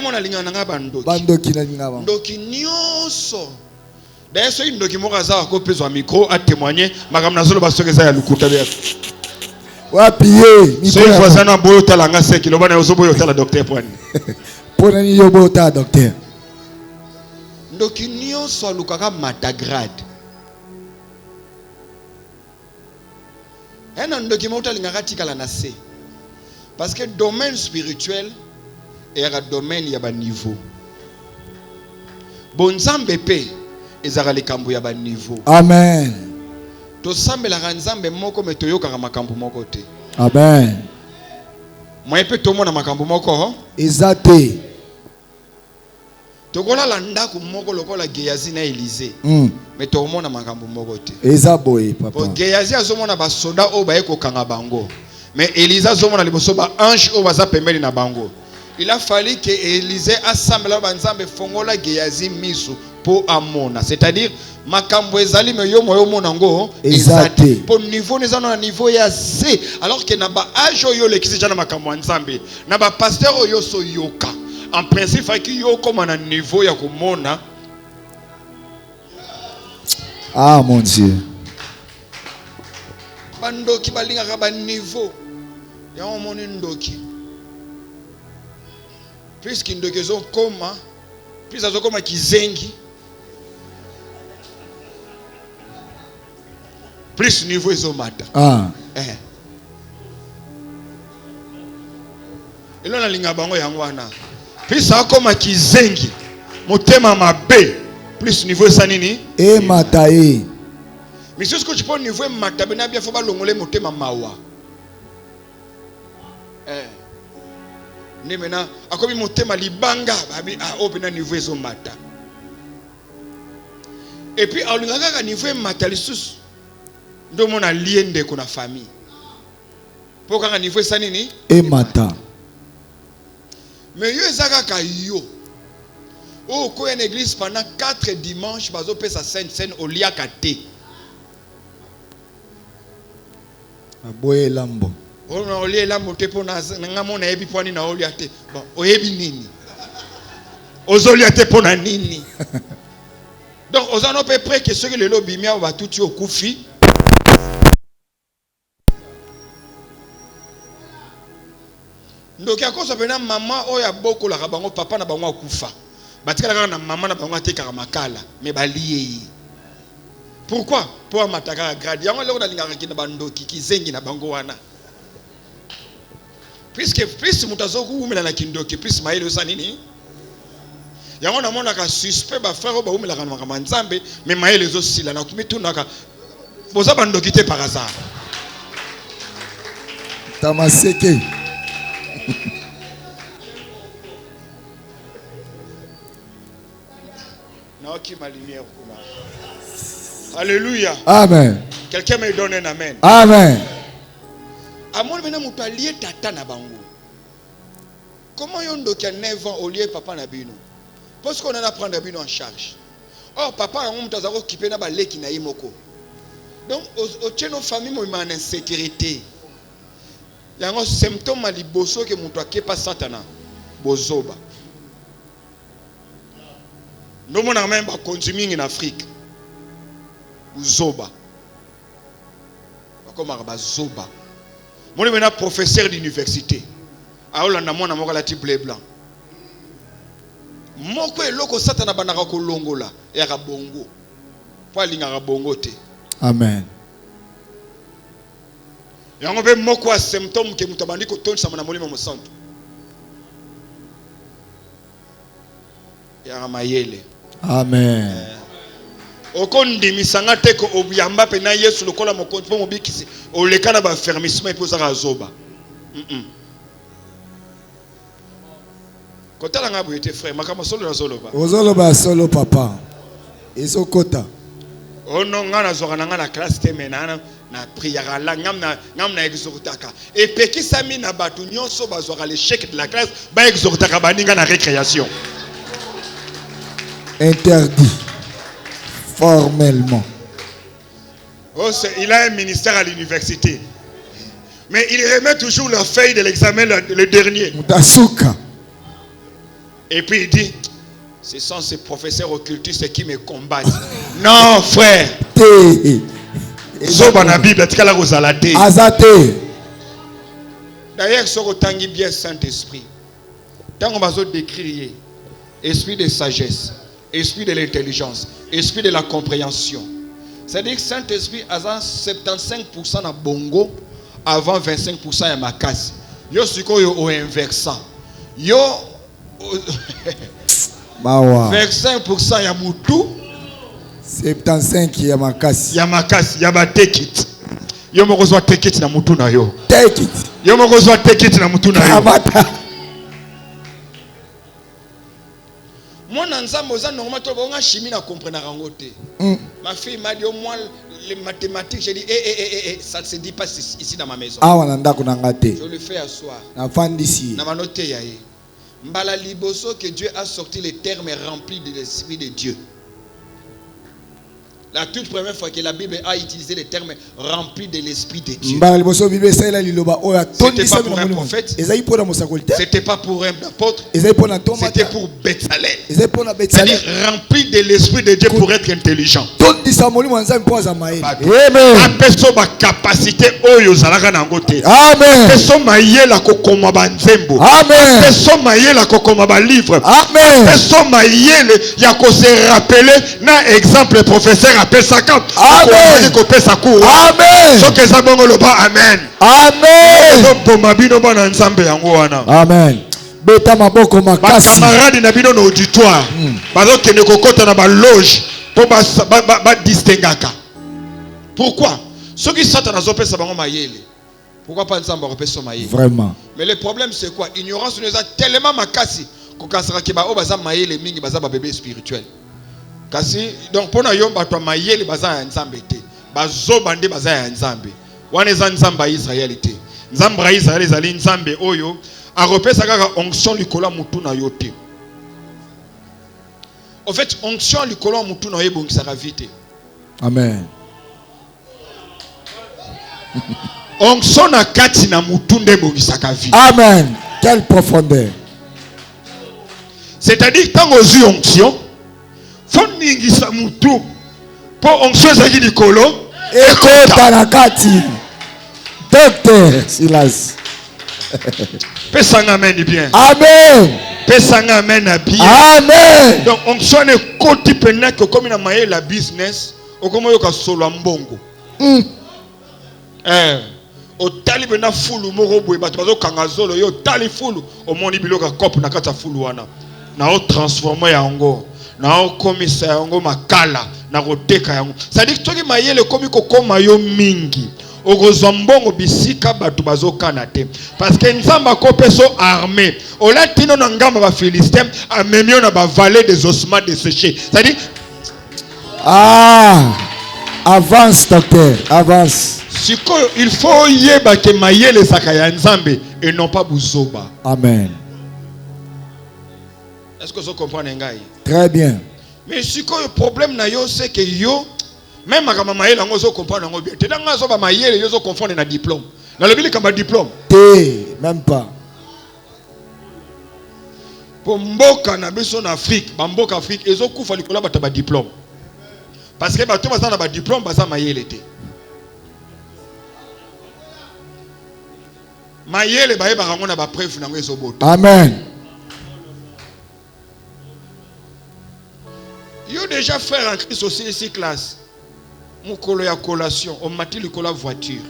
Mona lingana nga bandoki. Bandoki na linga bango. Ndoki nyoso. D'ailleurs so ndoki moko aza ko peso micro a témoigner makamna zolo ba soka za ya lukuta be. Wapi ye? So il faut na boyo talanga seki lo bana ozo boyo tala docteur poani. Ponani yo bota docteur. Ndoki nyonso lukaka matagrade. Ndoki mota lingaka tikala na se. Parce que domaine spirituel est un domaine ya ba niveau. Bonzambe pe ezaka likambo ya ba niveau. Amen. To sambela nzambe moko metoyoka makambo moko te. Amen. Moi pe to mona makambo moko ezate. Tokola landa ku moko lokola Gehazi na Élysée. Mais to mona makambo moko te. Ezaboye papa. Pour Gehazi azomona ba soda o ba eko kanga bango. Mais Élysée azomona liboso ba ange o baza pembeli na bango. Il a fallu que Élysée assemble ba nzambe fongola Gehazi misu po amona. C'est-à-dire makambo ezali me yo moyo monango ezate. Pour niveau neza na niveau ya C. Alors que na ba age yo lekisi jana makambo nzambe. Na ba pasteur yo so yoka. En principe, il faut que comme un niveau ya komona. Ah mon Dieu. Bandoki balinga ka ba niveau. Ya omoni ndoki. Puisque ndoki zo koma, puis azo koma kizengi. Plus niveau ezo mata. Elo na linga bango yango wana. Puis ça comme kizengi motema mabe plus niveau ça nini matae mais ce que tu peux niveau mata bena bien faut ba longole motema mawa ne mena akobi motema libanga babi o bena niveau zo mata et puis alingaka ka niveau mata lisusu ndo mona liende ko na famille pour ka niveau ça nini mata. Mais yo ezaka yo. Oh, ko en église pendant 4 dimanches, bazo pe sa scène au liakate. Aboye lambo. Oh na oli lambo te pona ngamo na ebi pwani na oli ate. Bon, oyebi nini? Ozoli ate pona nini? Donc ozano pe près que ceux que le lobby mia va tout yo kufi. Ndoki akoso pena mama oya boko la bango papa na bango akufa. Batika na maman na bango ateka makala me baliye. Pourquoi? Pour mataka grade. Yango lelo nalingaka kina bandoki kizengi na bango wana. Puisque plus mutazo kuumela na kindoki plus maile osa nini? Yango na mona ka suspect ba frère ba umela kana kama nzambe mais maile zo sila na kumi tunaka boza bandoki te par hasard. Tamaseke. Naoki ma lumière kuna. Alléluia. Amen. Quelqu'un me donne un amen. Amen. Amon mena mutu alié tata na bango. Comment yondo qui a 9 ans au lieu papa na bino? Parce qu'on en a prendre bino en charge. Or papa na mutu azako occupé na ba leki na imoko. Donc au tcheno famille mo en insécurité. Yango symptôme liboso que mutu akepa satana. Bozoba. Nous mon même ba consuming en Afrique. Zoba. Comme un zoba. Moi, je suis professeur d'université. Alors, je suis un petit blé blanc. Moi, je suis un satana banara kolongo la. Et un bongo. Pas un bongo te. Amen. Et on a moi quoi symptôme que mutabandi ko ton sama na molimo mo santo. Ya mayele. Amen. Okondi misanga te ko obiyamba pe na Yesu lokola mokonzi po mobikisi olekana ba fermissement et posaka zoba. Kotala nga boyete frère makama solo na solo ba. Ozoloba solo papa. Ezokota. Ono nga na zoka nga na classe te menana na prière la ngam na exhortaka. Et pekisa mi na batu nyonso bazwaka l'échec de la classe ba exhortaka baninga na récréation. Interdit. Formellement. Oh, il a un ministère à l'université. Mais il remet toujours la feuille de l'examen, le dernier. Mutasuka. Et puis il dit, ce sont ces professeurs occultistes qui me combattent. Non, frère. Zoba na Bible, tu as la Azate. D'ailleurs, ce que bien Saint-Esprit. Tant qu'on va décrire, esprit de sagesse, esprit de l'intelligence, esprit de la compréhension. C'est-à-dire que Saint-Esprit a 75% à bongo avant 25% à makasi. Yo siko yo au inversant. Yo 25% ya mutu, 75 ya makasi. Ya makasi, ya ba take it. Yo moko zo take it na mutu na yo. Take it. Yo moko zo take it na mutu na yo. Moi, normalement, on a chimie à comprendre. Ma fille m'a dit au moins les mathématiques. J'ai dit, ça ne se dit pas ici dans ma maison. Je le fais à soir. Je noté. Mbala liboso que Dieu a sorti les termes remplis de l'esprit de Dieu. La toute première fois que la Bible a utilisé les termes remplis de l'esprit de Dieu. C'était pas pour un prophète. C'était pas pour un apôtre. C'était pour Betsalel. C'est-à-dire rempli de l'esprit de Dieu pour être intelligent. Apeso ba capacité oyo zalaka na ngote. Amen. Apeso mayela kokoma ba nzembo. Amen. Apeso mayela kokoma ba livre. Amen. Apeso mayele ya ko se rappeler na exemple professeur apesaka. Amen. Amen. So que ça bongo lo ba amen. Amen. So mabino bana nzambe yango wana. Amen. Beta maboko makasi. Ba camarade na bino no auditoire. Bazo kene kokota na ba loge pour ba distingaka. Pourquoi? Ceux qui sont dans les ça bango mayele. Pourquoi pas nzamba repesa mayele? Vraiment. Mais le problème c'est quoi? Ignorance nous a tellement makasi ko kasara ki ba o baza mayele mingi baza ba bébé spirituel. Kasi donc pona yo bato mayele baza ya nzambe te. Bazo bande baza ya nzambe. Wana eza nzamba Israël te. Nzamba Israël ezali nzambe oyo a repesa kaka onction likolo mutu na yo te. En fait, onction likolo mutu na yo bongisaka vite. Amen. Onction na kati na mutu nde bongisaka vite. Amen. Quelle profondeur. C'est-à-dire tant aux onction faut ningisa mutu pour onction ezaki likolo ekota na kati. Docteur Silas. Pesanga amen bien. Amen. Pesanga amen bien. Amen. Donc onction est côté pena que comme na maye la business okomo yoka solo mbongo o tali bena fulu moko boye bato bazo kanga zolo yo tali fulu o moni biloka kope na kata fulu wana na o transformer yango na o komisa yango makala na koteka yango c'est-à-dire toki mayele komi kokoma yo mingi okozwa mbongo bisika bato bazokana te parce que nzamba kope so armé olatino na ngamba ba philistin amemio na ba vallée des ossements desséchés c'est-à-dire avance docteur avance. Il faut yeba ke mayele sakaya nzambe et non pas buzoba. Amen. Est-ce que vous comprenez ngai? Très bien. Mais le problème na yo c'est que yo même kama mayele ngo zo comprendre ngo bien. Tena nga zo ba mayele yo zo confondre na diplôme. Na le bili kama diplôme. Même pas. Pour mboka na biso na Afrique, ba mboka Afrique ezo kufa likola bata ba diplôme. Parce que bato baza na ba diplôme baza mayele te. Mayele ba yeba ngo na ba preuve na ngo ezo boto. Amen. Yo déjà frère en Christ aussi ici classe. Mukolo ya collation, on mati likola voiture.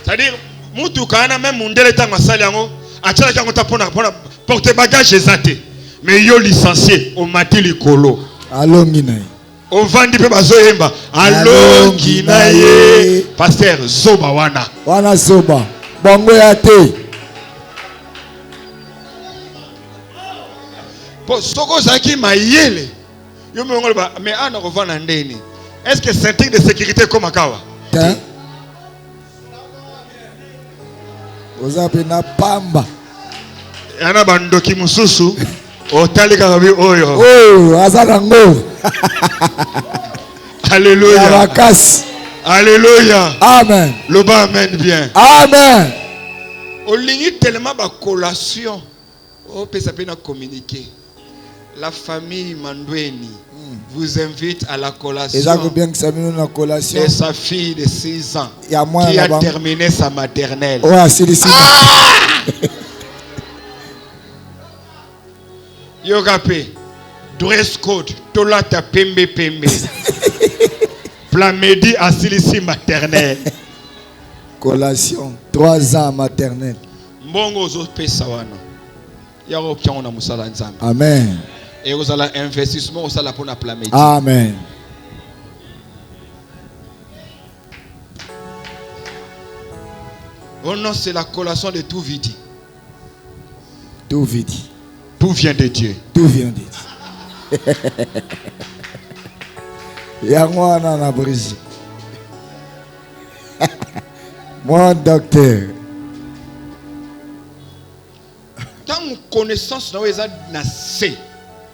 C'est-à-dire mutu kana même mundele tanga sali yango, atala kango tapona porter bagage ezate. Mais yo licencié, on mati likolo. Alongi na ye. On vandi pe bazoyemba. Alongi na ye. Pasteur Zoba wana. Wana Zoba. Bongo ya te. Po soko zaki mayele. Yo me ngolo ba mais ana kovana ndeni. Est-ce que ceinture de sécurité comme akawa? Hein? Ozape na pamba. Yana bandoki mususu. Otali kakabi oyo. Oh, azarango. Alléluia. Alléluia. Amen. Le bas amène bien. Amen. Olingi tellement ba collation. Oh, peut s'appeler communiquer. La famille Mandweni vous invite à la collation de sa fille de 6 ans qui a terminé sa maternelle. Yogape, dress code, tolata pembe pembe. Plamedi à Silisi maternelle. Collation, 3 ans maternelle. Mbongo zo pesa wana. Yaro pia ona musala nzambe. Amen. Et vous allez investissement au salaire pour la plamedi. Amen. Oh non, c'est la collation de tout vide. Tout vide. Tout vient de Dieu. Tout vient de Dieu. Yangwana na brise. Mon docteur. Tant connaissance na se.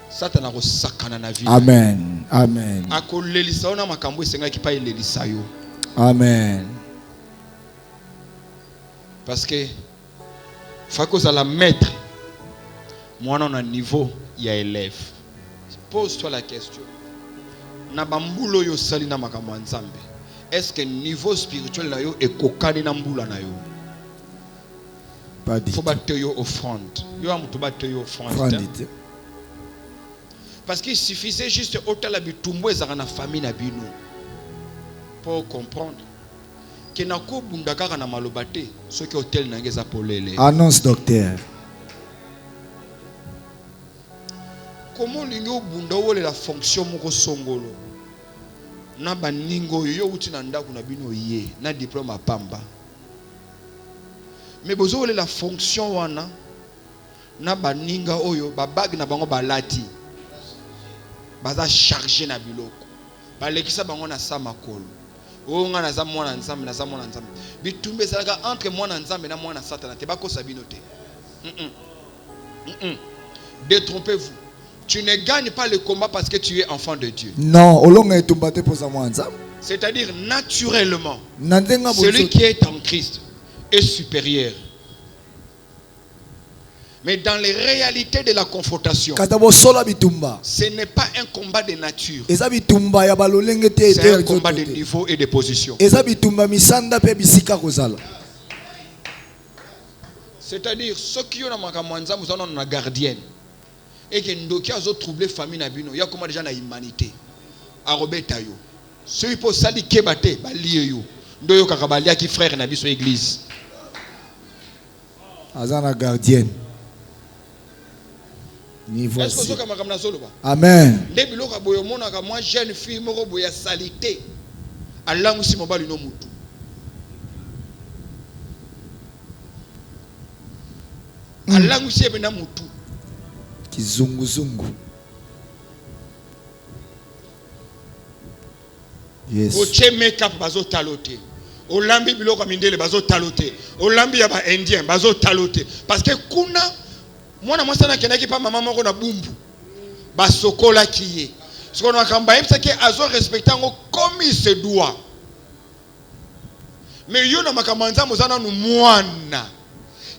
Satana ko sakana na vie. Amen. Amen. Akolelisa ona makambo esenga ki pa elelisa yo. Amen. Parce que faut que ça la maître. Moi on a niveau il y a élève. Pose-toi la question. Na bambulo yo sali na makambo nzambe. Est-ce que niveau spirituel na yo ekokani na mbula na yo? Pas dit. Faut battre yo offrande. Yo amuto battre yo offrande. Parce qu'il suffisait juste autant la bitumbo ezaka na famille na bino pour comprendre que na ko bundaka na malobate ce qui hôtel na ngeza polele. Annonce docteur. Comment lingo bunda wole la fonction moko songolo na baningo yo uti na ndako na bino ye na diplôme pamba. Mais bozo wole la fonction wana na baninga oyo ba bag na bango balati. Baza chargé na biloko balekisa bango na sama kolo o nga na za mwana nzambe na za mwana nzambe bitumbe salaka entre mwana nzambe na mwana satana te bakosa bino te. Détrompez-vous, tu ne gagnes pas le combat parce que tu es enfant de Dieu. Non, olonga etumba te poza mwana nzambe. C'est-à-dire naturellement celui qui est en Christ est supérieur. Mais dans les réalités de la confrontation, ce n'est pas un combat de nature. C'est un combat de niveau et de position. C'est-à-dire, ceux qui ont une gardienne et qui ont troublé la famille, il y a comment déjà la humanité. arobeta yo. Celui pour sali kebate balie yo. Ndoyo kakabalia ki frère na biso église. Azana gardienne. Niveau. Est-ce que ça comme na solo ba? Amen. Ndebi loka boyo mona ka moi jeune fille moko boya salité. Alangu si mobali no mutu. Alangu si ebe na mutu. Kizunguzungu. Yes. Oche make-up bazo talote. Olambi biloko mindele bazo talote. Olambi ya ba indien bazo talote. Parce que kuna mwana mwasana kenaki pa mama moko na bumbu. Basokola kiye. Ce qu'on a kamba yepsa ke azo respecter ngo comme il se doit. Mais yo na makamanza mozana nu mwana.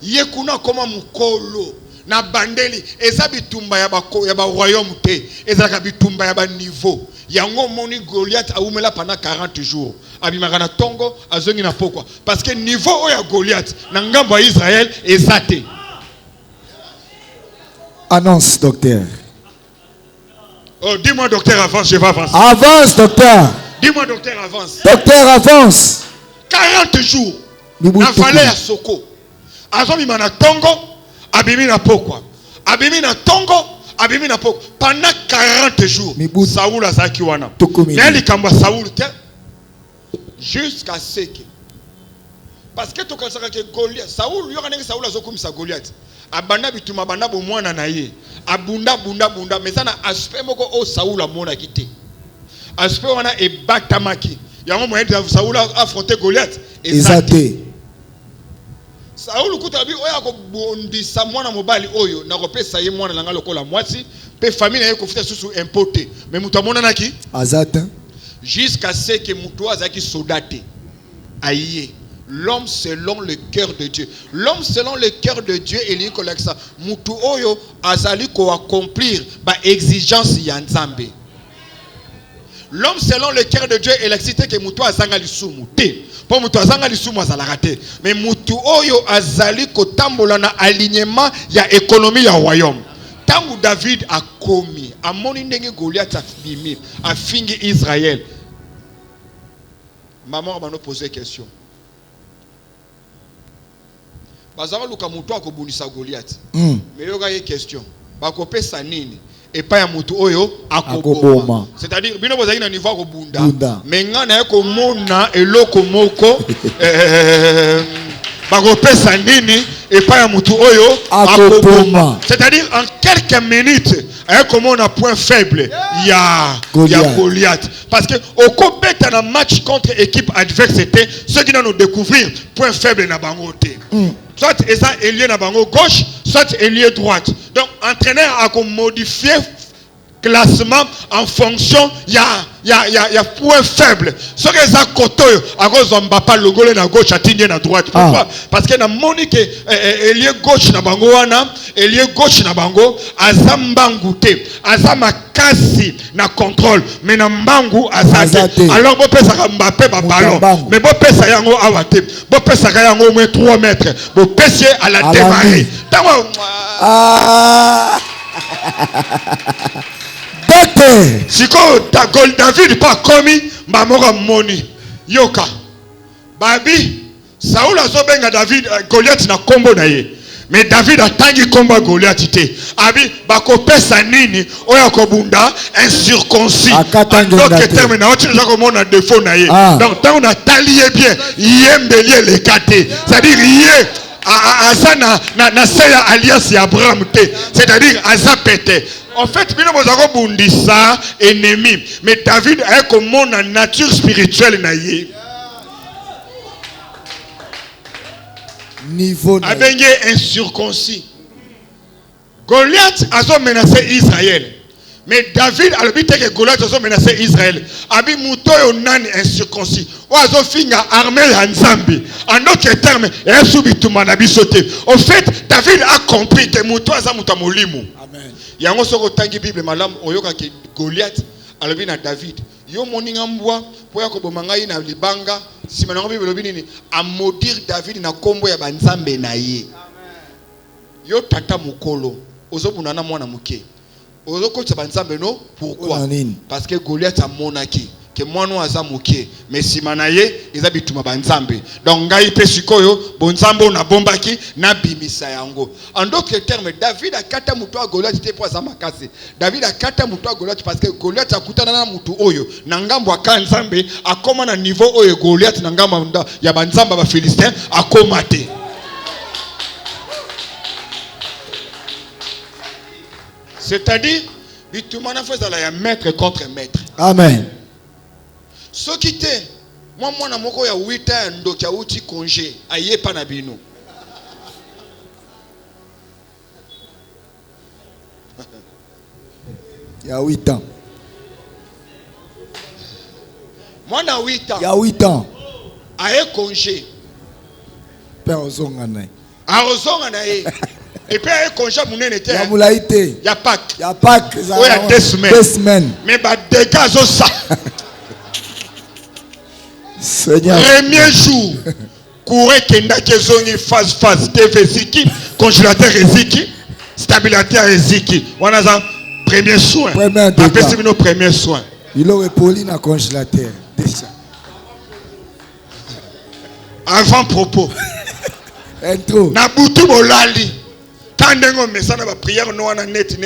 Ye kuna koma mukolo. Na bandeli eza bitumba ya ba royaume te eza bitumba ya ba niveau yango moni Goliath aumela pendant 40 jours abimaka na tongo azongi na pokwa parce que niveau oya Goliath na ngambo ya Israël eza te. Annonce docteur. Oh dis-moi docteur avance, je vais avancer. Avance docteur. Dis-moi docteur avance. Docteur avance. 40 jours na vallée ya Soko azomima na tongo abimi na pokwa. Abimi na tongo, abimi na pokwa. Pendant 40 jours, Saoul a zaki wana. Neli kamba Saoul te. Jusqu'à ce que. Parce que tu as que Goliath, Saoul, yokanenge Saoul azokumisa Goliath. Abanda bituma banda bo mwana na ye. Abunda bunda mais ça na aspect moko o Saoul amona kité. Aspect wana e batamaki. Yango moyen de Saoul affronter Goliath exacté. Saoul kutabi oya ko bondisa mwana mobali oyo na kopesa ye mwana langa lokola mwasi pe famille na kofita susu importé mais mutu amona naki azata jusqu'à ce que mutu azaki soldate aïe l'homme selon le cœur de Dieu. L'homme selon le cœur de Dieu eli ko laksa mutu oyo azali ko accomplir ba exigence ya Nzambe. L'homme selon le cœur de Dieu est l'excité que mutu azanga lisumu te. Pour mutu azanga lisumu azalaka te. Mais mutu oyo azali kotambola na alignement ya économie ya royaume. Tangu David a commis, a moni ndenge Goliath a bimi, a fingi Israël. Maman va nous poser question. Bazara luka mutu akobundisa Goliath. Mais yoga ye question. Bakopesa nini? Et pas ya mutu oyo akoboma. C'est-à-dire bino bozali na niveau akobunda. Mais ngana yako mona eloko moko bakopesa nini et pas ya mutu oyo akoboma. C'est-à-dire en quelques minutes ayako mona point faible ya Goliath. Parce que au kobeta na match contre équipe adverse c'était ceux qui nous découvrir point faible na bango te. Soit eza ailier na bango gauche, soit ailier droite. Donc entraîneur a modifié classement en fonction ya point faible. Ce que ça koto a cause Mbapa logole na gauche atinye na droite. Pourquoi? Parce que na monique ailier gauche na bango wana, ailier gauche na bango azambangu te, azama kasi na contrôle, mais na mbangu azate. Alors bo pesa ka Mbappé ba ballon, mais bo pesa yango awate, bo pesa ka yango au moins 3 mètres, bo pesier à la démarrer. Siko David pas commis mamora moni yoka babi Saoul azobenga David Goliath na kombo na ye mais David atangi kombo Goliath te abi bakopesa nini oya kobunda incirconcis donc terme na otu za komona défaut na ye donc tant on a talié bien yembelie le kate c'est-à-dire yé azana na seya alliance ya Abraham te c'est-à-dire azapete. En fait, bino bozako bundisa ennemi, mais David a comme mon nature spirituelle na ye. Niveau abenge incirconcis. Goliath a menacé Israël. Mais David a le but que Goliath a menacé Israël. Abi mutoyo nani incirconcis. Oazo finga armée ya Nzambi. En d'autres termes, ya subituma na bisote. En fait, David a compris que muto aza mutamolimu. Amen. Yango soko tangi Bible malam oyoka ke Goliath alobi na David. Yo moninga mbwa poya ko bomangai na libanga sima na Bible lobi nini a maudire David na kombo ya banzambe na ye. Yo tata mukolo ozobuna na mwana muke. Pourquoi? Parce que Goliath a monaki. Que moi nous azamuke mais si manaye eza bituma banzambe donc ngai pe sikoyo bonzambo na bombaki na bimisa yango. En d'autres termes, David a kata mutu a Goliath te po azamakase. David a kata mutu a Goliath parce que Goliath akutana na mutu oyo na ngambo akanzambe akoma na niveau oyo Goliath na ngambo ya banzamba ba Philistin akoma te. C'est-à-dire bituma na faisala ya maître contre maître. Amen. Ce qui était, moi, na moko ya 8 ans, ndoki ya uti congé, aye pa na bino. Il y a 8 ans. Moi, na 8 ans. Il y a 8 ans. Aye congé. Père Ozongane. A Ozongane. Et puis aye congé mounene était. Ya moulaïté. Ya Pâques. Ya Pâques. Oh, ya 2 semaines. 2 semaines. Mais bah dégâts ça. Seigneur. Premier jour, courez kenda kezongi phase TV ziki, congélateur ziki, stabilisateur ziki. On a un premier soin. Après c'est nos premiers soins. Il aurait poli na congélateur déjà. Avant propos. Intro. Na butu bolali. Quand on met ça dans la prière, nous on a net.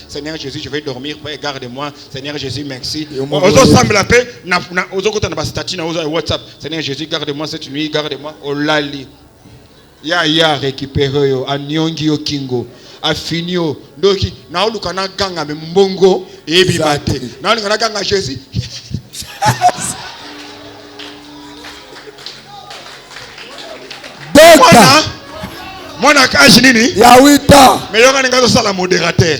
Seigneur Jésus, je vais dormir, garde-moi. Seigneur Jésus, merci. Ozo semble la paix. Ozo kota na statut na ozo WhatsApp. Seigneur Jésus, garde-moi cette nuit, garde-moi. Olali. Ya récupérer yo, anyongi yo kingo. Afinio. Doki na oluka na ganga me mbongo e bibate. Na oluka na ganga Jésus. Voilà. Moi, il y a 8 ans. Mais il y a un modérateur.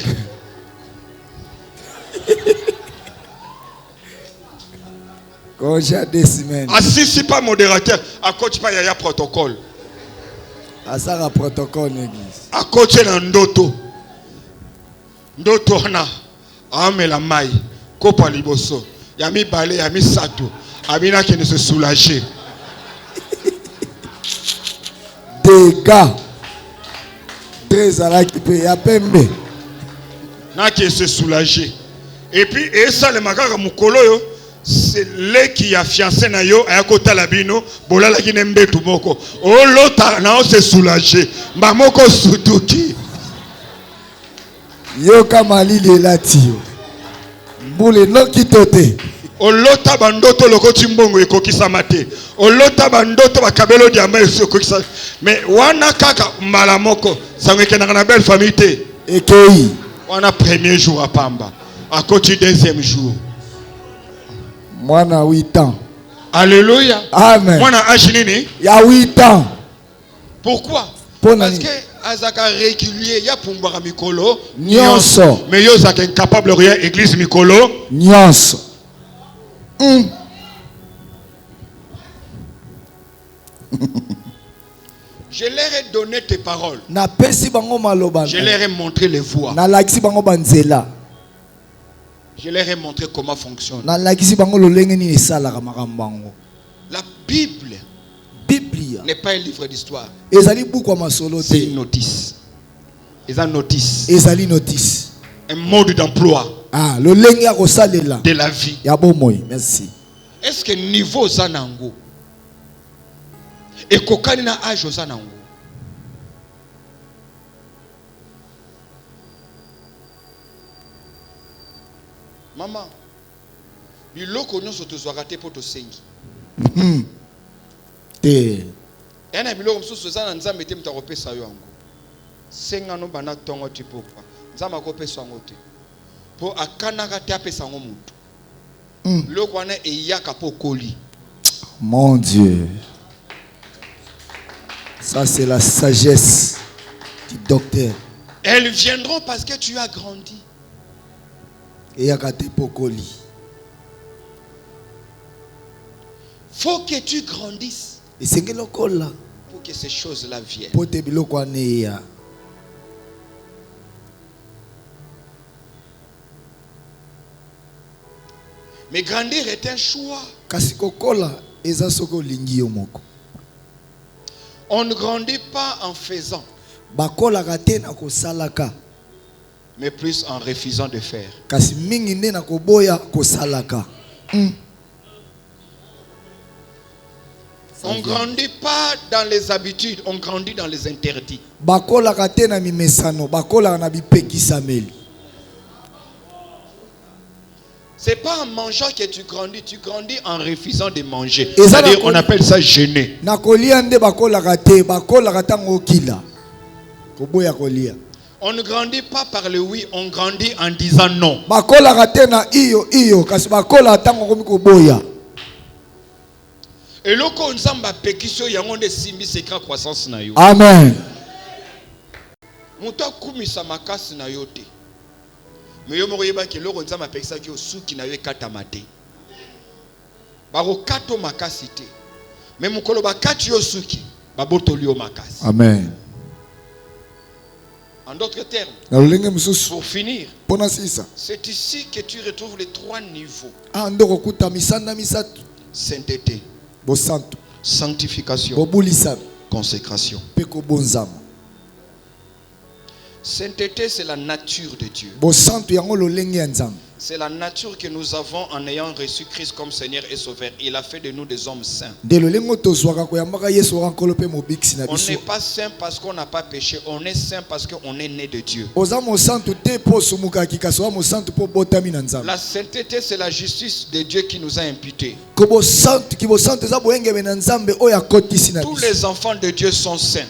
Quand j'ai 2 semaines. Ah, si pas modérateur, à côté il y a protocole. À ça, il y a protocole, l'église. À côté, il y a Ndoto. Ndoto, on a la maille. Kopa liboso. Il y a mis balai, il y a mis sato. Amina qui ne se soulager. Des gars. Très à la qui peut y a pembe. Na qui se soulager. Et puis et ça le makaka mukolo yo c'est le qui a fiancé na yo aya kota labino bolala ki nembe tu moko. O lota na se soulager. Ba moko sutuki. Yo kamali le latio. Mbule no kitote. Olota bandoto lokoti mbongo ekokisa mate. Olota bandoto bakabelo diamba ekokisa. Mais wana kaka mbala moko sangeke na belle famille te. Ekei. Wana premier jour à Pamba. À côté deuxième jour. Moi na 8 ans. Alléluia. Amen. Moi na âge nini? Il y a 8 ans. Pourquoi? Parce que azaka régulier ya pumbara mikolo nyonso. Mais yo zaka incapable rien église mikolo nyonso. Je leur ai donné tes paroles. Je leur ai montré les voies. Je leur ai montré comment fonctionne. La Bible n'est pas un livre d'histoire. C'est une notice. Un mode d'emploi. De la vie. Merci. Est-ce que niveau zanango et kokani na âge zanango? Maman, biloko nyonso tozwaka te po tosengi. Ena biloko mosusu eza na nzambe te mutu akopesa yo yango. Senga no bana tongo ti pokwa. Nzambe akopesa yango te. Po akanaka te apesa yango mutu. Biloko wana eyaka po koli. Mon Dieu. Ça c'est la sagesse du docteur. Elles viendront parce que tu as grandi. Faut que tu grandisses pour que ces choses-là viennent. Mais grandir est un choix. On ne grandit pas en faisant, mais plus en refusant de faire. Kasi mingi nde na koboya kosalaka. On ne grandit pas dans les habitudes, on grandit dans les interdits. Bakolaka te na mimesano, bakolaka na bipekisameli. C'est pas en mangeant que tu grandis en refusant de manger. C'est-à-dire, on appelle ça jeûner. Na kolia nde bakolaka te, bakolaka tango kila. Koboya kolia. On ne grandit pas par le oui, on grandit en disant non. Bakolaka te na iyo, kasi bakola tango komi koboya. Et loko nzamba pekiso yango de simbi secret croissance na yo. Amen. Muto kumisa makasi na yo te. Mais yo moko yeba ke loko nzamba pekisa ki osuki na yo kata mate. Baro kato makasi te. Mais mukolo bakati yo suki, babotoli yo makasi. Amen. En d'autres termes, pour finir, c'est ici que tu retrouves les 3 niveaux. Sainteté, sanctification, consécration. Sainteté, c'est la nature de Dieu. C'est la nature que nous avons en ayant reçu Christ comme Seigneur et Sauveur. Il a fait de nous des hommes saints. On n'est pas saint parce qu'on n'a pas péché. On est saint parce qu'on est né de Dieu. La sainteté, c'est la justice de Dieu qui nous a imputés. Tous les enfants de Dieu sont saints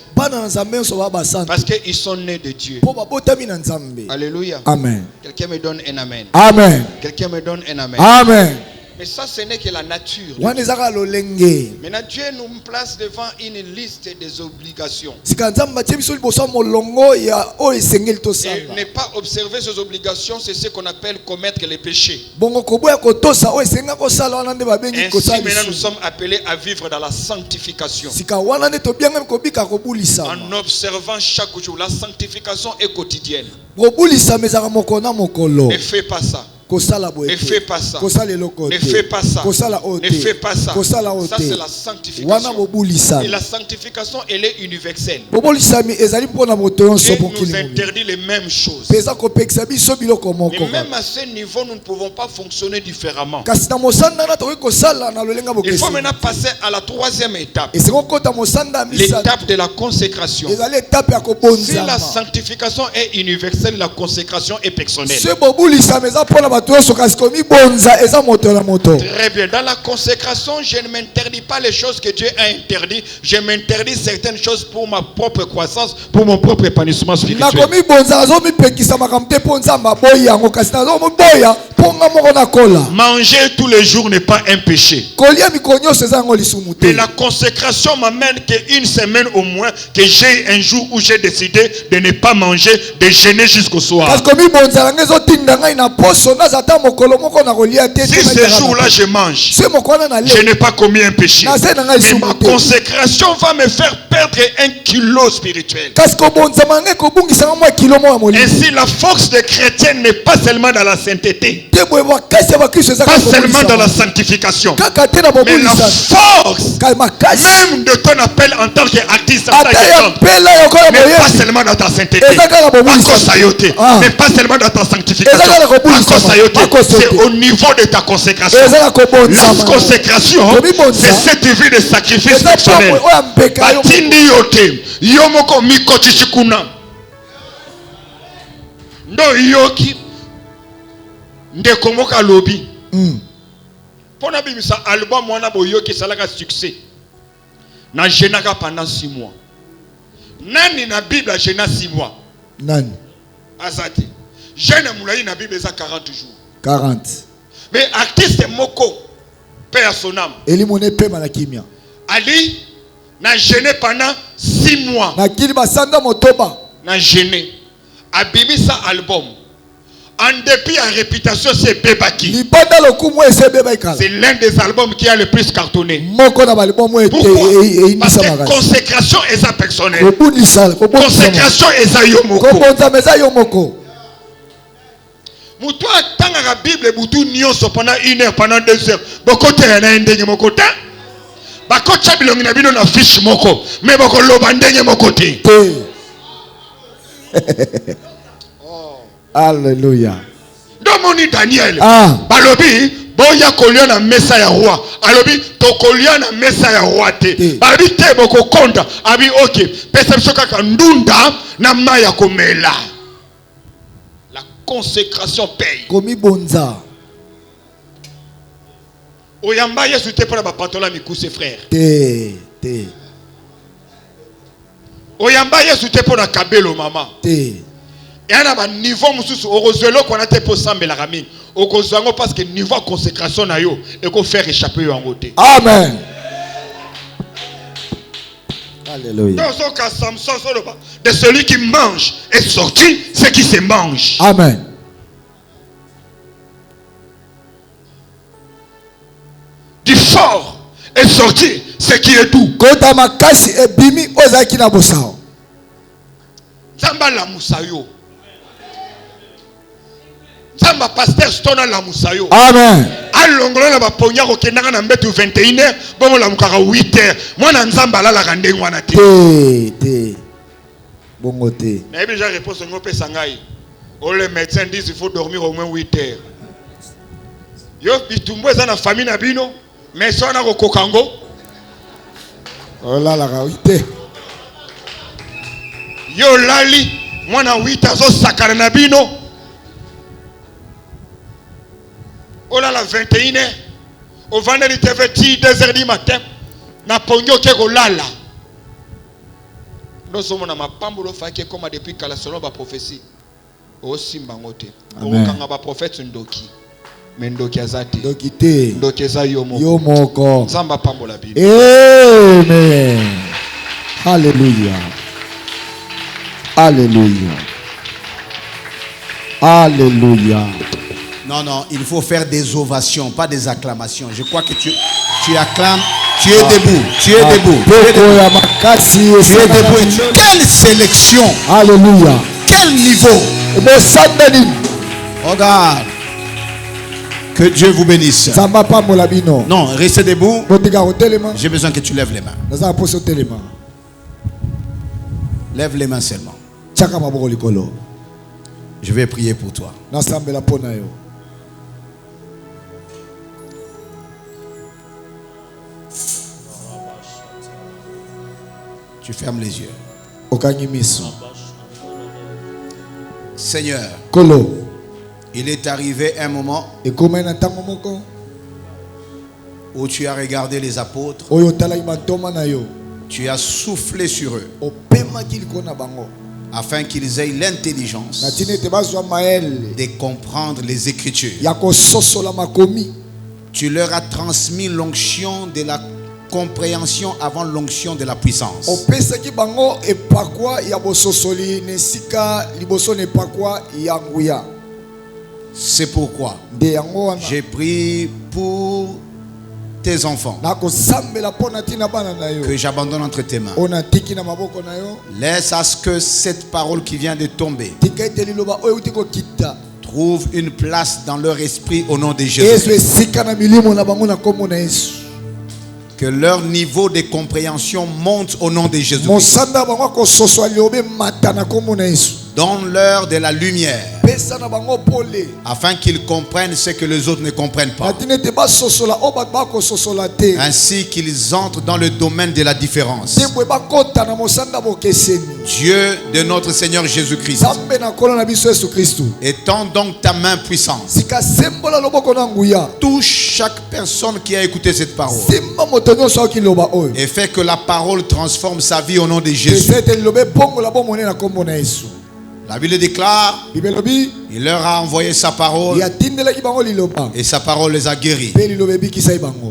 parce qu'ils sont nés de Dieu. Alléluia. Amen. Quelqu'un me donne un amen. Amen. Quelqu'un me donne un amen. Amen. Mais ça, ce n'est que la nature. Maintenant, Dieu nous place devant une liste des obligations. Et ne pas observer ces obligations, c'est ce qu'on appelle commettre les péchés. Ainsi, maintenant, nous sommes appelés à vivre dans la sanctification. En observant chaque jour, la sanctification est quotidienne. Ne fais pas ça. Ne fais pas ça. Ne fais pas ça. Ne fais pas ça. Ça, c'est la sanctification. Et la sanctification, elle est universelle. Et nous interdit les mêmes choses. Mais même à ce niveau, nous ne pouvons pas fonctionner différemment. Il faut maintenant passer à la 3e étape. L'étape de la consécration. Si la sanctification est universelle, la consécration est personnelle. Très bien. Dans la consécration, je ne m'interdis pas les choses que Dieu a interdites. Je m'interdis certaines choses pour ma propre croissance, pour mon propre épanouissement spirituel. Manger tous les jours n'est pas un péché. Mais la consécration m'amène qu'une semaine au moins, que j'ai un jour où j'ai décidé de ne pas manger, de jeûner jusqu'au soir. Si ce jour-là je mange, je n'ai pas commis un péché. Mais ma consécration va me faire perdre 1 kilo spirituel. Ainsi, la force des chrétiens n'est pas seulement dans la sainteté, pas seulement dans la sanctification, mais la force même de ton appel en tant qu'artiste, mais pas seulement dans ta sainteté, mais pas seulement dans ta sanctification. C'est au niveau de ta consécration. La consécration, c'est cette vie de sacrifice personnel. Batindi yote, yomoko miko chichikuna. Ndo yoki, ndekomoka lobby. Pona bimisa album wana bo yoki salaka succès. Na jenaka pendant 6 mois. Nani na Bible jena 6 mois? Nani? Azati. Jeune moulayi na Bible za 40 jours. 40. Mais artiste moko paix à son âme. Ali n'a gêné pendant 6 mois. N'a gêné. A bibi sa album. En dépit à réputation, c'est Bebaki. C'est l'un des albums qui a le plus cartonné. Pourquoi? Parce que consécration est sa personnelle. Consécration est sa yomoko. Moutou attend la Bible boutou nyonso pendant 1 heure, pendant 2 heures. Boko terena ndenge mokota. Bako chabilongi na bino na fiche moko. Mais boko loba ndenge mokote. Alléluia. Domoni Daniel. Balobi. Boya kolia na mesa ya roi. Alobi to kolia na mesa ya roi te. Balobi te boko konda. Abi ok. Perception kaka ndunda na maya komela. La consécration paye. Komi bonza. Oyamba Yesu te para ba patola mikuse frère. Te. Oyamba Yesu te pour na kabelo maman. Te. Et à un niveau mususu orozelo qu'on a te pour sambela ramine. Okozango parce que niveau consécration na yo et qu'on faire échapper yo en côté. Amen. Alléluia. Dans ce cas Samson de celui qui mange est sorti ce qui se mange. Amen. Du fort est sorti ce qui est doux. Kota makasi ebimi ozaki na bosao. Zamba la musayo. Zamba pasteur stona la musayo. Amen. Alongolo na baponya ko kenanga na mbetu 21h bongo la mukaka 8h. Mwana nzamba la la kande ngwana te. Te. Bongo te. Mais déjà réponse ngope sangai. Oh les médecins disent il faut dormir au moins 8h. Yo bitumbo eza na famille na bino mais sona ko kokango. Oh là la raité. Yo lali mwana 8h zo sakana na bino. Oh là la 21h. Au vendredi TV 2h du matin. Na pongyo ke ko lala. Nous sommes dans ma pambulo faké comme depuis kala selon ba prophétie. O simba ngote. O kanga ba prophète ndoki. Mais ndoki azati. Ndoki te. Ndoki za yomo. Yomoko. Zamba pambola Bible. Amen. Alléluia. Alléluia. Alléluia. Non, il faut faire des ovations, pas des acclamations. Je crois que tu acclames, tu es debout. Tu es debout. Tu es debout. Quelle sélection. Alléluia. Quel niveau. Regarde. Que Dieu vous bénisse. Non, restez debout. J'ai besoin que tu lèves les mains. Lève les mains seulement. Je vais prier pour toi. Tu fermes les yeux. Seigneur, il est arrivé un moment où tu as regardé les apôtres, tu as soufflé sur eux afin qu'ils aient l'intelligence de comprendre les Écritures. Tu leur as transmis l'onction de la compréhension avant l'onction de la puissance. C'est pourquoi j'ai prié pour tes enfants que j'abandonne entre tes mains. Laisse à ce que cette parole qui vient de tomber trouve une place dans leur esprit au nom de Jésus. Que leur niveau de compréhension monte au nom de Jésus. Donne-leur de la lumière afin qu'ils comprennent ce que les autres ne comprennent pas. Ainsi qu'ils entrent dans le domaine de la différence. Dieu de notre Seigneur Jésus-Christ, étends donc ta main puissante. Touche chaque personne qui a écouté cette parole et fait que la parole transforme sa vie au nom de Jésus. La Bible déclare, il leur a envoyé sa parole et sa parole les a guéris.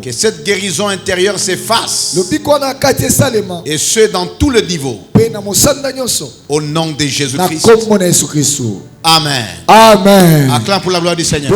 Que cette guérison intérieure s'efface, et ce dans tout le niveau, au nom de Jésus-Christ. Amen. Amen. Acclame pour la gloire du Seigneur.